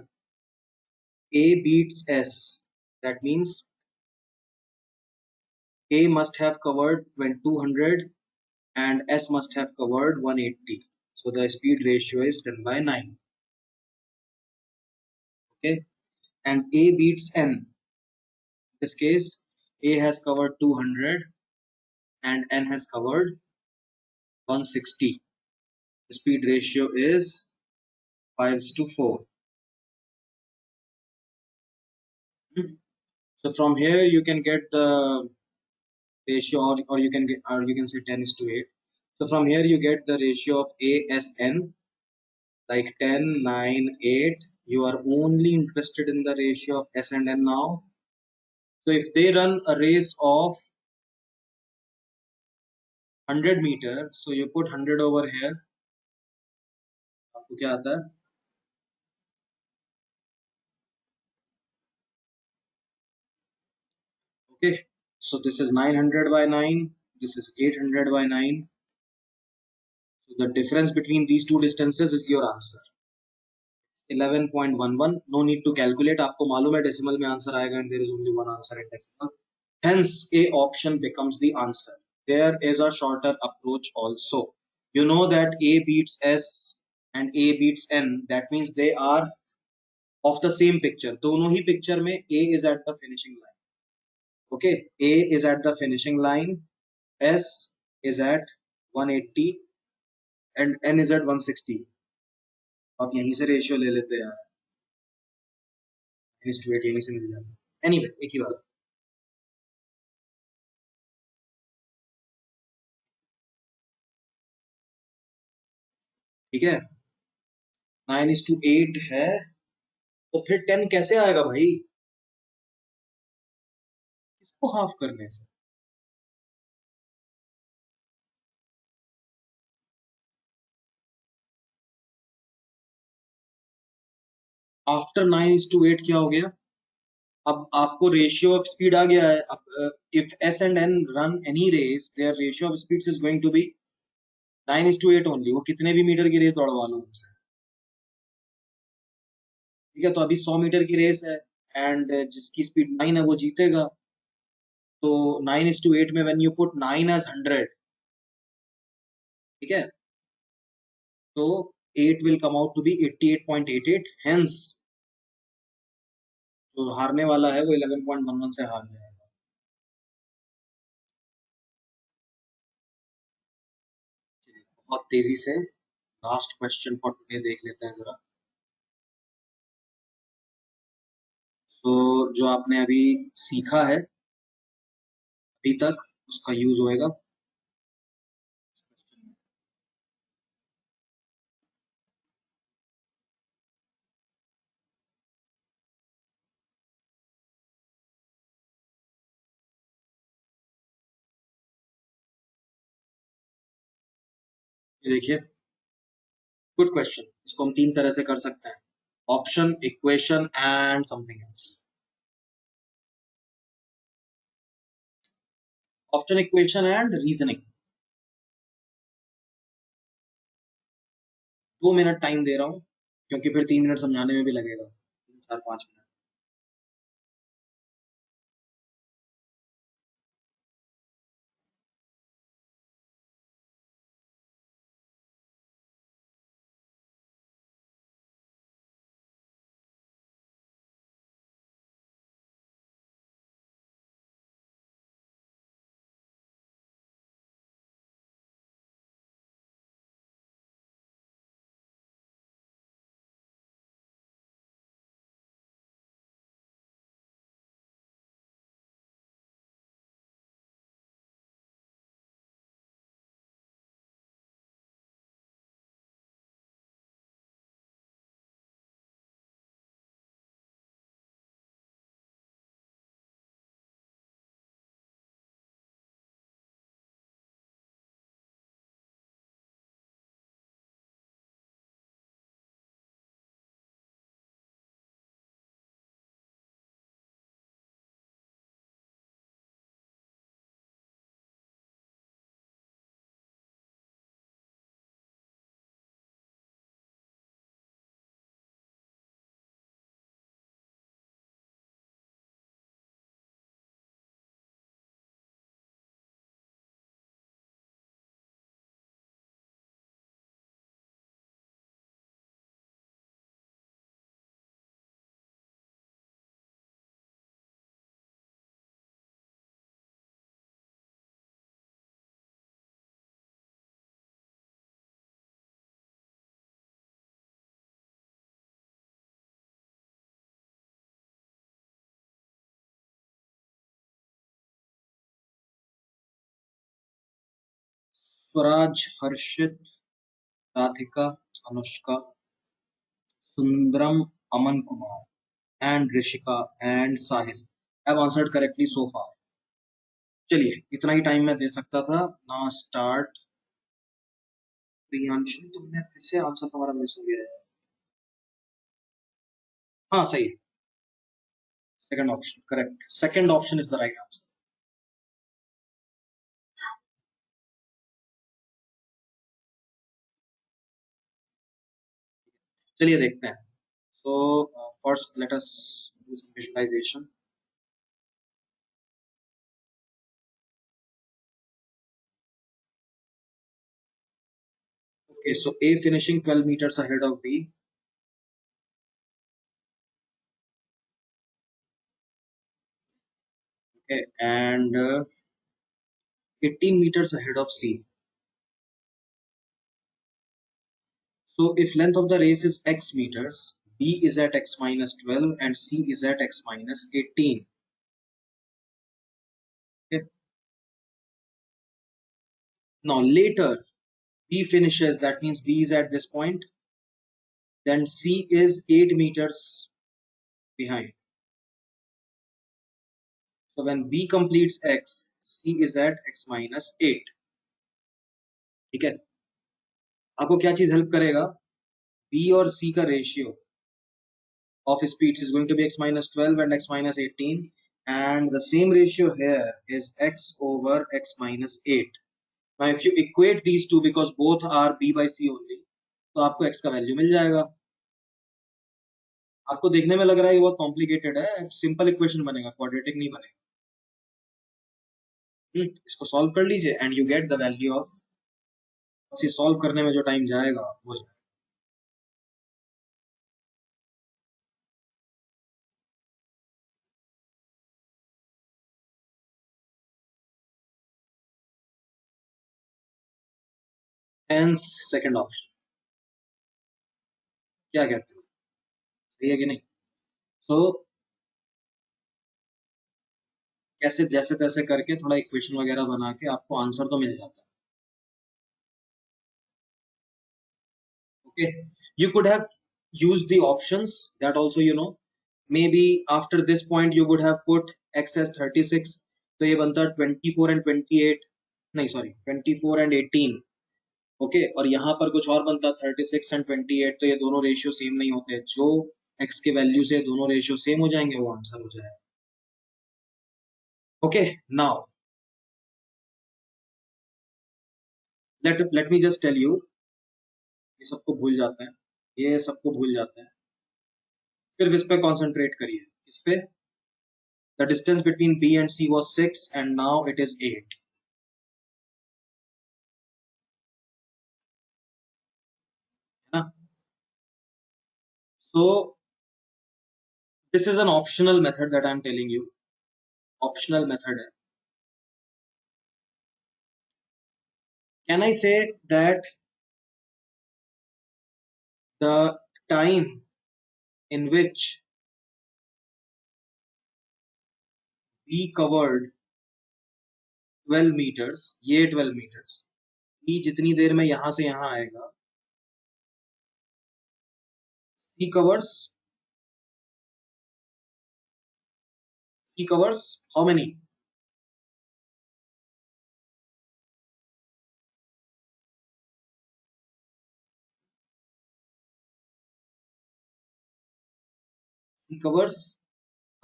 A beats S, that means A must have covered 200 and S must have covered 180, so the speed ratio is 10 by 9, okay, and A beats N, in this case A has covered 200 and N has covered 160, the speed ratio is 5:4. So from here you can get the ratio, or you can get, or you can say 10:8. So from here you get the ratio of ASN, like 10, 9, 8. You are only interested in the ratio of S and N now. So if they run a race of 100 meter, so you put 100 over here. आपको क्या आता है? Okay, so this is 900 by 9. This is 800 by 9. So the difference between these two distances is your answer. 11.11. No need to calculate. आपको मालूम है decimal में answer आएगा, and there is only one answer in decimal. Hence, A option becomes the answer. There is a shorter approach also. You know that A beats S and A beats N. That means they are of the same picture. दोनों ही picture में A is at the finishing line. Okay, A is at the finishing line. S is at 180 and N is at 160. अब यहीं से ratio ले लेते हैं यार, 1:8 यहीं से मिल जाता है। Anyway, एक ही बात। ठीक है, 9:8 है, तो फिर 10 कैसे आएगा भाई? इसको हाफ करने से। आफ्टर 9:8 क्या हो गया? अब आपको रेशियो ऑफ स्पीड आ गया है। अब if S and N run any race, their ratio of speeds is going to be 9:8 only. वो कितने भी मीटर की रेस दौड़वा लो उनसे। ठीक है, तो अभी 100 मीटर की रेस है एंड जिसकी स्पीड 9 है वो जीतेगा। तो 9:8 में व्हेन यू पुट 9 एज 100, ठीक है, तो 8 will come out to be 88.88। Hence जो हारने वाला है वो 11.11 से हार जाएगा। बहुत तेजी से लास्ट क्वेश्चन फॉर टुडे देख लेते हैं जरा। तो जो आपने अभी सीखा है अभी तक, उसका यूज होएगा। ये देखिए, गुड क्वेश्चन। इसको हम तीन तरह से कर सकते हैं: option, equation and something else. Option, equation and reasoning. 2 minute time दे रहा हूं क्योंकि फिर 3 मिनट समझाने में भी लगेगा, 4-5 minute. Swaraj, Harshit, Radhika, Anushka, Sundaram, Aman Kumar and Rishika and Sahil have answered correctly so far. चलिए, इतना ही टाइम मैं दे सकता था ना। स्टार्ट। प्रियांशु, तुमने फिर से आंसर तुम्हारा मिस हो गया है। हाँ, सही है। Second option correct. Second option is the right answer. चलिए देखते हैं। So first let us do some visualization. Okay, so A finishing 12 meters ahead of B. Okay, and 18 meters ahead of C. So if length of the race is x meters, B is at x minus 12 and C is at x minus 18. Okay. Now later B finishes, that means B is at this point, then C is 8 meters behind. So when B completes x, C is at x minus 8. ठीक है, आपको क्या चीज help करेगा? B और C का ratio of speeds is going to be x minus 12 and x minus 18, and the same ratio here is x over x minus 8. Now if you equate these two, because both are B by C only, तो आपको x का value मिल जाएगा. आपको देखने में लग रहा है ये बहुत कॉम्प्लिकेटेड है, सिंपल इक्वेशन बनेगा, क्वाड्रेटिक नहीं बनेगा. इसको सॉल्व कर लीजिए and you get the value of, बस ये सॉल्व करने में जो टाइम जाएगा वो जाएगा. Hence second option. क्या कहते हो, सही है कि नहीं? सो कैसे जैसे तैसे करके थोड़ा इक्वेशन वगैरह बना के आपको आंसर तो मिल जाता है. Okay, you could have used the options that also, maybe after this point you would have put x as 36, तो ये बनता 24 and 28, नहीं सॉरी 24 and 18. ओके, और यहाँ पर कुछ और बनता 36 and 28, तो ये दोनों रेशियो सेम नहीं होते, जो x के वैल्यू से दोनों रेशियो सेम हो जाएंगे वो आंसर हो जाएगा. Okay, now let me just tell you, ये सबको भूल जाते हैं, ये सबको भूल जाते हैं, सिर्फ इस पे कॉन्सेंट्रेट करिए. इस पे the distance between B and C was 6 and now it is 8. है ना? So this is an optional method that I am telling you. Optional method है. Can I say that the time in which B covered 12 meters, ये 12 meters, B जितनी देर में यहां से यहां आएगा, C covers how many? C covers,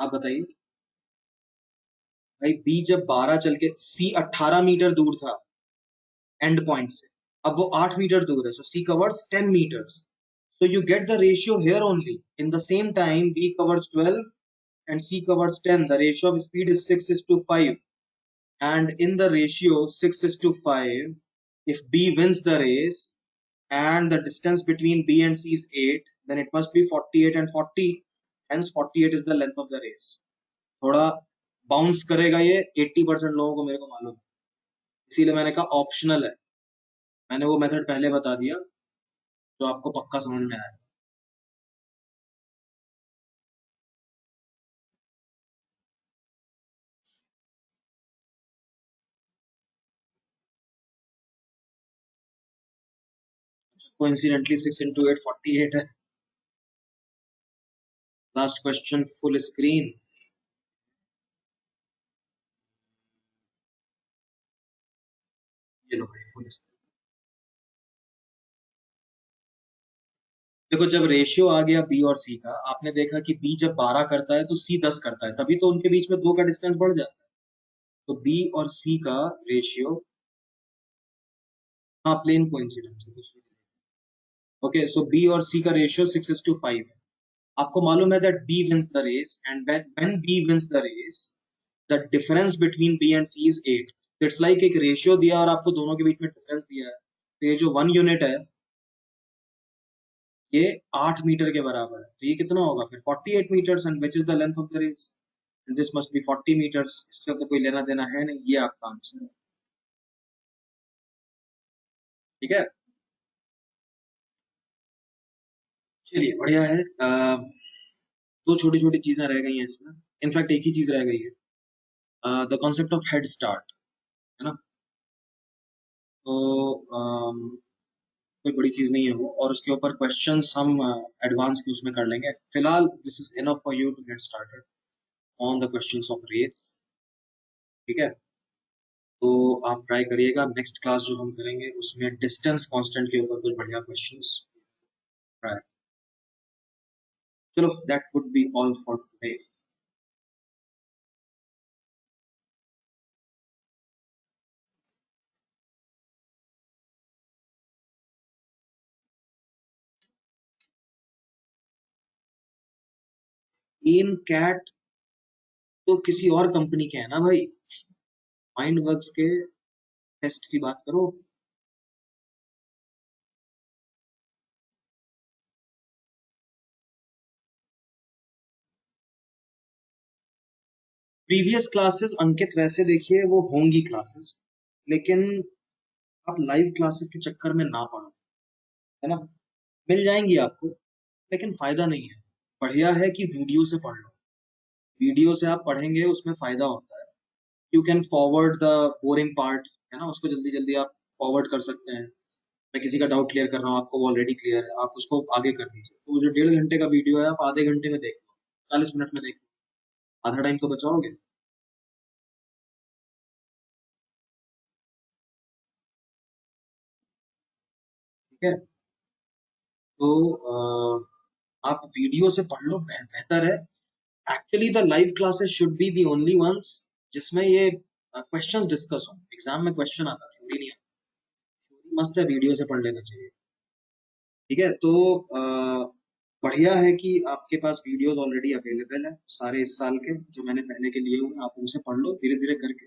आप बताइए भाई. B जब 12 चल के, C 18 मीटर दूर था एंड पॉइंट से, अब वो 8 मीटर दूर है, so C covers 10 meters. So you get the ratio here only. In the same time, B covers 12 and C covers 10. The ratio of speed is 6 is to 5. And in the ratio 6 is to 5, if B wins the race and the distance between B and C is 8, then it must be 48 and 40. Hence 48 is the length of the race. थोड़ा bounce करेगा ये, 80% लोगों को मेरे को मालूम है, इसीलिए मैंने कहा ऑप्शनल है. मैंने वो मेथड पहले बता दिया जो आपको पक्का समझ में आया. Coincidentally 6 into 8 48 है. Last question, full screen. ये लो भाई फुल स्क्रीन. देखो जब रेशियो आ गया B और C का, आपने देखा कि B जब 12 करता है तो C 10 करता है, तभी तो उनके बीच में 2 का डिस्टेंस बढ़ जाता है. तो B और C का रेशियो, हाँ प्लेन कोइंसिडेंस है कुछ नहीं. ओके, सो B और C का रेशियो 6 is to 5 है. आपको मालूम है that B wins the race, and when B wins the race, the difference between B and C is 8. तो इट्स लाइक एक रेशियो दिया और आपको दोनों के बीच में डिफरेंस दिया है, तो ये जो 1 यूनिट है ये 8 मीटर के बराबर है, तो ये कितना होगा फिर 48 meters, and which is the length of the race, and this must be 40 meters. इससे तो कोई लेना देना है नहीं, ये आपका आंसर है। ठीक है, चलिए बढ़िया है। दो छोटी छोटी चीजें रह गई हैं इसमें, इनफैक्ट एक ही चीज रह गई है, the concept of head start, है ना। तो कोई बड़ी चीज नहीं है वो, और उसके ऊपर क्वेश्चंस हम एडवांस के उसमें कर लेंगे। फिलहाल this is enough for you to get started on the questions of race. ठीक है, तो आप ट्राई करिएगा, नेक्स्ट क्लास जो हम करेंगे उसमें डिस्टेंस कांस्टेंट के ऊपर कुछ बढ़िया क्वेश्चंस ट्राई। चलो, that would be all for today. M CAT तो किसी और कंपनी के है ना भाई, माइंड वर्क्स के टेस्ट की बात करो। प्रीवियस क्लासेस अंकित वैसे देखिए वो होंगी क्लासेस, लेकिन आप लाइव क्लासेस के चक्कर में ना पड़ो, है ना। मिल जाएंगी आपको, लेकिन फायदा नहीं है। बढ़िया है कि वीडियो से पढ़ लो, वीडियो से आप पढ़ेंगे उसमें फायदा होता है। You can forward the boring part, है ना, उसको जल्दी जल्दी आप फॉरवर्ड कर सकते हैं। मैं किसी का डाउट क्लियर कर रहा हूँ, आपको ऑलरेडी क्लियर है, आप उसको आगे कर दीजिए। तो वो जो 1.5 घंटे का वीडियो है आप आधे घंटे में देख लो, 40 मिनट में देख लो, आधा टाइम तो बचाओगे। ठीक है, तो आप वीडियो से पढ़ लो, बेहतर है। Actually the live classes should be the only ones जिसमें ये क्वेश्चंस डिस्कस हो। एग्जाम में क्वेश्चन आता, थ्योरी नहीं आता। थ्योरी मस्त है, वीडियो से पढ़ लेना चाहिए। ठीक है, तो बढ़िया है कि आपके पास वीडियोस ऑलरेडी अवेलेबल है सारे इस साल के, जो मैंने पहले के लिए हुए, आप उनसे पढ़ लो धीरे धीरे करके,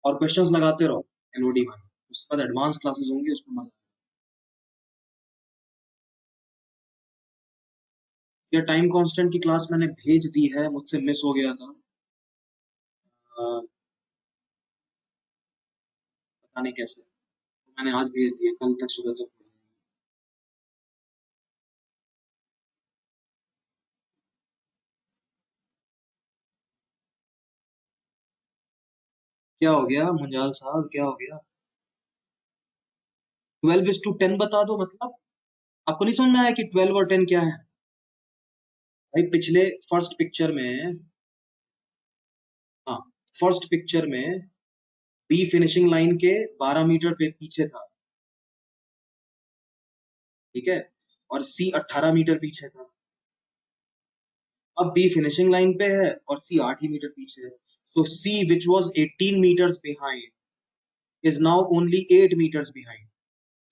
और क्वेश्चंस लगाते रहो एलओडी में। उसके बाद एडवांस क्लासेस होंगी, उसमें मजा। या टाइम कांस्टेंट की क्लास मैंने भेज दी है, मुझसे मिस हो गया था। पता नहीं कैसे, तो मैंने आज भेज दिया, कल तक सुबह तक। क्या हो गया मुंजाल साहब, क्या हो गया? 12:10 बता दो, मतलब आपको नहीं समझ में आया कि 12 और 10 क्या है? भाई पिछले फर्स्ट पिक्चर में, हाँ, फर्स्ट पिक्चर में बी फिनिशिंग लाइन के 12 मीटर पे पीछे था, ठीक है, और सी 18 मीटर पीछे था। अब बी फिनिशिंग लाइन पे है और सी 8 ही मीटर पीछे है। So C which was 18 metres behind is now only 8 metres behind.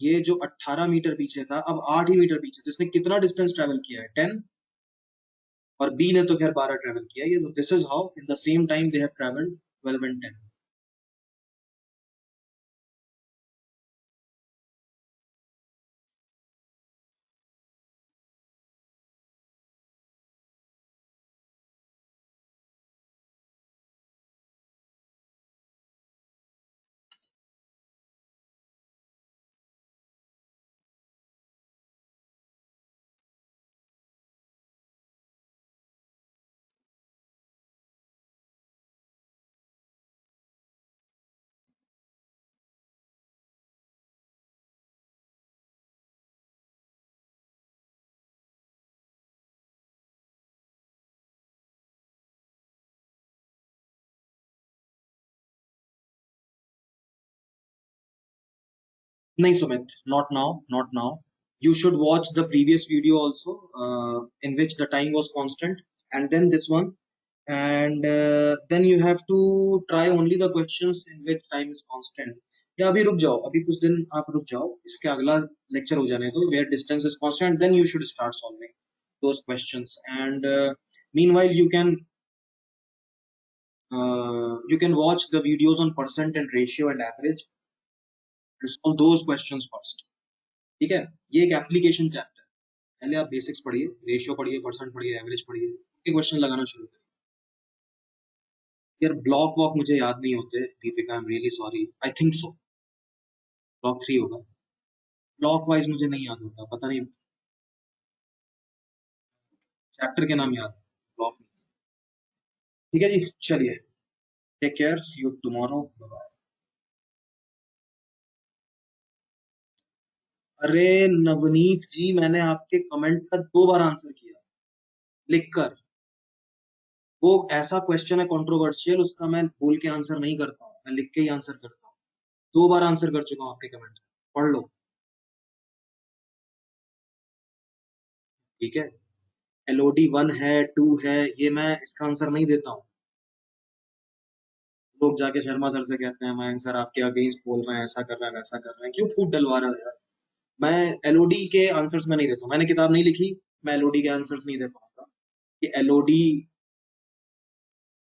ये जो 18 मीटर पीछे था अब 8 ही मीटर पीछे, तो इसने कितना डिस्टेंस ट्रेवल किया है? 10। और बी ने तो खैर 12 ट्रेवल किया। ये this is how in the same time they have travelled 12 and 10। नहीं Sumit, not now, not now. You should watch the previous video also, in which the time was constant, and then this one, and then you have to try only the questions in which time is constant. या अभी रुक जाओ, अभी कुछ दिन आप रुक जाओ, इसके अगला लेक्चर हो जाने दो where distance is constant, then you should start solving those questions, and meanwhile you can watch the videos on percent and ratio and average and solve those questions first। ठीक है, ये एक एप्लीकेशन चैप्टर पहले आप basics पढ़िए, ratio पढ़िए, percent पढ़िए, average पढ़िए, ये क्वेश्चन लगाना शुरू करिए। यार ब्लॉक वॉक मुझे याद नहीं होते Deepika, I am really sorry, I think so block 3 होगा। ब्लॉक वाइज मुझे नहीं याद होता, पता नहीं, चैप्टर के नाम याद, ब्लॉक। ठीक है जी, चलिए, take care, see you tomorrow, bye. अरे नवनीत जी, मैंने आपके कमेंट का 2 बार आंसर किया लिखकर। वो ऐसा क्वेश्चन है कंट्रोवर्शियल, उसका मैं बोल के आंसर नहीं करता हूँ, मैं लिख के ही आंसर करता हूँ। 2 बार आंसर कर चुका हूँ आपके कमेंट, पढ़ लो। ठीक है, एलओडी 1 है, 2 है, ये मैं इसका आंसर नहीं देता हूँ। लोग जाके शर्मा सर से कहते हैं मयंक सर आपके अगेंस्ट बोल रहे हैं, ऐसा कर रहे हैं, वैसा कर रहे हैं, क्यों फूट डलवा रहे हो यार। मैं एलओडी के आंसर्स में नहीं देता हूँ, मैंने किताब नहीं लिखी, मैं एलओडी के आंसर्स नहीं दे पाऊंगा। कि एलओडी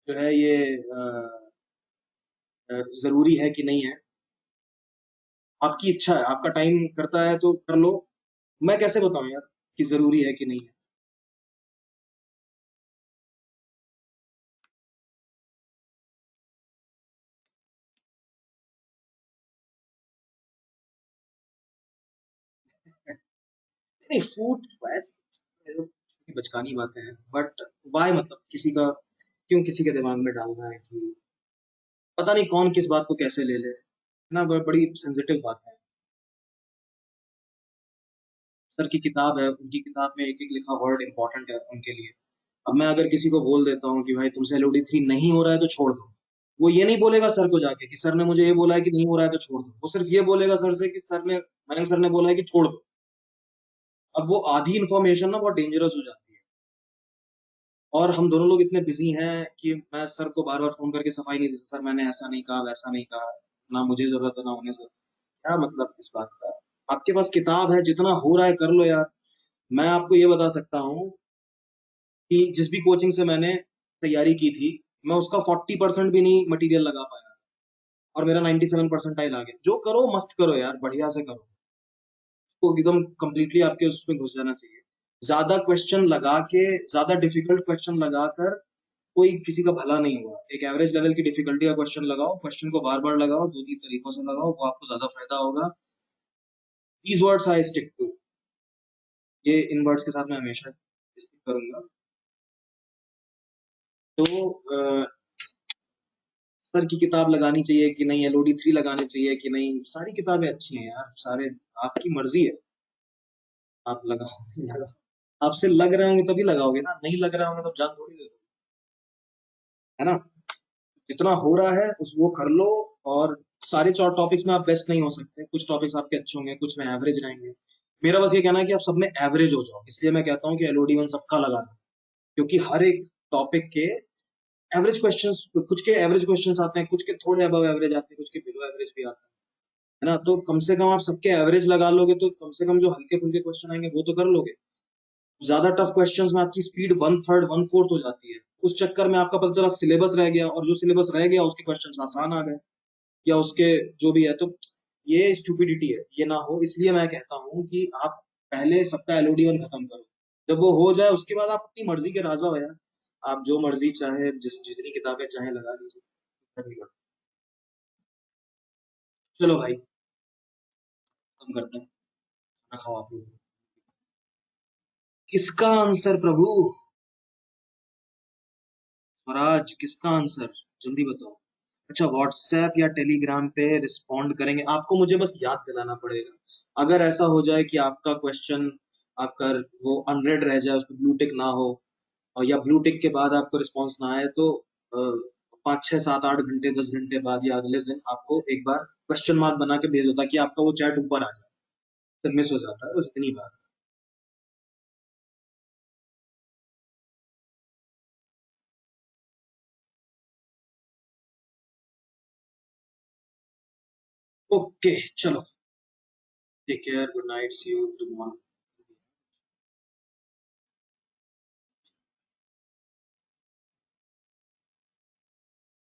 जो है ये जरूरी है कि नहीं है, आपकी इच्छा है, आपका टाइम करता है तो कर लो। मैं कैसे बताऊं यार कि जरूरी है कि नहीं है। नहीं, फूट वैसे बचकानी बातें हैं, बट वाई, मतलब किसी का क्यों किसी के दिमाग में डालना है कि पता नहीं कौन किस बात को कैसे ले ले, है ना, बड़ी सेंसिटिव बात है। सर की किताब है, उनकी किताब में एक एक लिखा वर्ड इंपॉर्टेंट है उनके लिए। अब मैं अगर किसी को बोल देता हूँ कि भाई तुमसे एलओडी 3 नहीं हो रहा है तो छोड़ दो, वो ये नहीं बोलेगा सर को जाके कि सर ने मुझे ये बोला है कि नहीं हो रहा है तो छोड़ दो, वो सिर्फ ये बोलेगा सर से कि सर ने, मयंक सर ने बोला है कि छोड़ दो। अब वो आधी इंफॉर्मेशन ना बहुत डेंजरस हो जाती है। और हम दोनों लोग इतने बिजी हैं कि मैं सर को बार बार फोन करके सफाई नहीं दे सकता, सर मैंने ऐसा नहीं कहा, वैसा नहीं कहा, ना मुझे जरूरत है ना उन्हें जरूरत। क्या मतलब इस बात का। आपके पास किताब है, जितना हो रहा है कर लो यार। मैं आपको ये बता सकता हूँ कि जिस भी कोचिंग से मैंने तैयारी की थी, मैं उसका 40% भी नहीं मटेरियल लगा पाया, और मेरा 97 परसेंटाइल आ गया। जो करो मस्त करो यार, बढ़िया से करो, तो एकदम कंप्लीटली आपके उसमें घुस जाना चाहिए। ज्यादा क्वेश्चन लगा के, ज्यादा डिफिकल्ट क्वेश्चन लगाकर कोई किसी का भला नहीं हुआ। एक एवरेज लेवल की डिफिकल्टी का क्वेश्चन लगाओ, क्वेश्चन को बार बार लगाओ, 2-3 तरीकों से लगाओ, वो आपको ज्यादा फायदा होगा। These words I stick to, ये इन वर्ड्स के साथ मैं हमेशा स्टिक करूंगा। तो सर की किताब लगानी चाहिए कि नहीं, एलओडी 3 लगानी चाहिए कि नहीं, सारी किताबें अच्छी हैं यार, सारे आपकी मर्जी है, आप लगाओ नहीं लगाओ। आपसे लग रहे होंगे तभी लगाओगे ना, नहीं लग रहे होंगे तो जान थोड़ी दे दो, है ना। जितना हो रहा है उस वो कर लो। और सारे 4 टॉपिक्स में आप बेस्ट नहीं हो सकते, कुछ टॉपिक्स आपके अच्छे होंगे, कुछ में एवरेज रहेंगे। मेरा बस ये कहना है कि आप सब में एवरेज हो जाओ, इसलिए मैं कहता हूँ कि एलओडी 1 सबका लगा लो, क्योंकि हर एक टॉपिक के एवरेज क्वेश्चंस, कुछ के एवरेज क्वेश्चंस आते हैं, कुछ के थोड़े अबव एवरेज आते हैं, कुछ के बिलो एवरेज भी आते हैं, है ना। तो कम से कम आप सबके एवरेज लगा लोगे तो कम से कम जो हल्के फुल्के क्वेश्चन आएंगे वो तो कर लोगे। ज्यादा टफ क्वेश्चंस में आपकी स्पीड 1/3 1/4 हो जाती है, उस चक्कर में आपका पता चला सिलेबस रह गया, और जो सिलेबस रह गया उसके क्वेश्चंस आसान आ गए, या उसके जो भी है। तो ये स्टूपिडिटी है, ये ना हो, इसलिए मैं कहता हूँ कि आप पहले सबका एलओडी 1 खत्म करो। जब वो हो जाए उसके बाद आप अपनी मर्जी के राजा हो यार, आप जो मर्जी चाहे, जितनी किताबें चाहे लगा लीजिए। चलो भाई, खत्म करते हैं, खाना खाओ आप लोग। किसका आंसर प्रभु, स्वराज किसका आंसर, जल्दी बताओ। अच्छा, व्हाट्सएप या टेलीग्राम पे रिस्पॉन्ड करेंगे, आपको मुझे बस याद दिलाना पड़ेगा। अगर ऐसा हो जाए कि आपका क्वेश्चन, आपका वो अनरेड रह जाए, उसको ब्लू टिक ना हो, और या ब्लू टिक के बाद आपको रिस्पॉन्स ना आए, तो 5 6 7 8 घंटे 10 घंटे बाद या अगले दिन आपको एक बार क्वेश्चन मार्क बना के भेज दो, ताकि आपका वो चैट ऊपर आ जाए। तो मिस हो जाता है, बस इतनी बात। ओके चलो, take care, good night, see you tomorrow.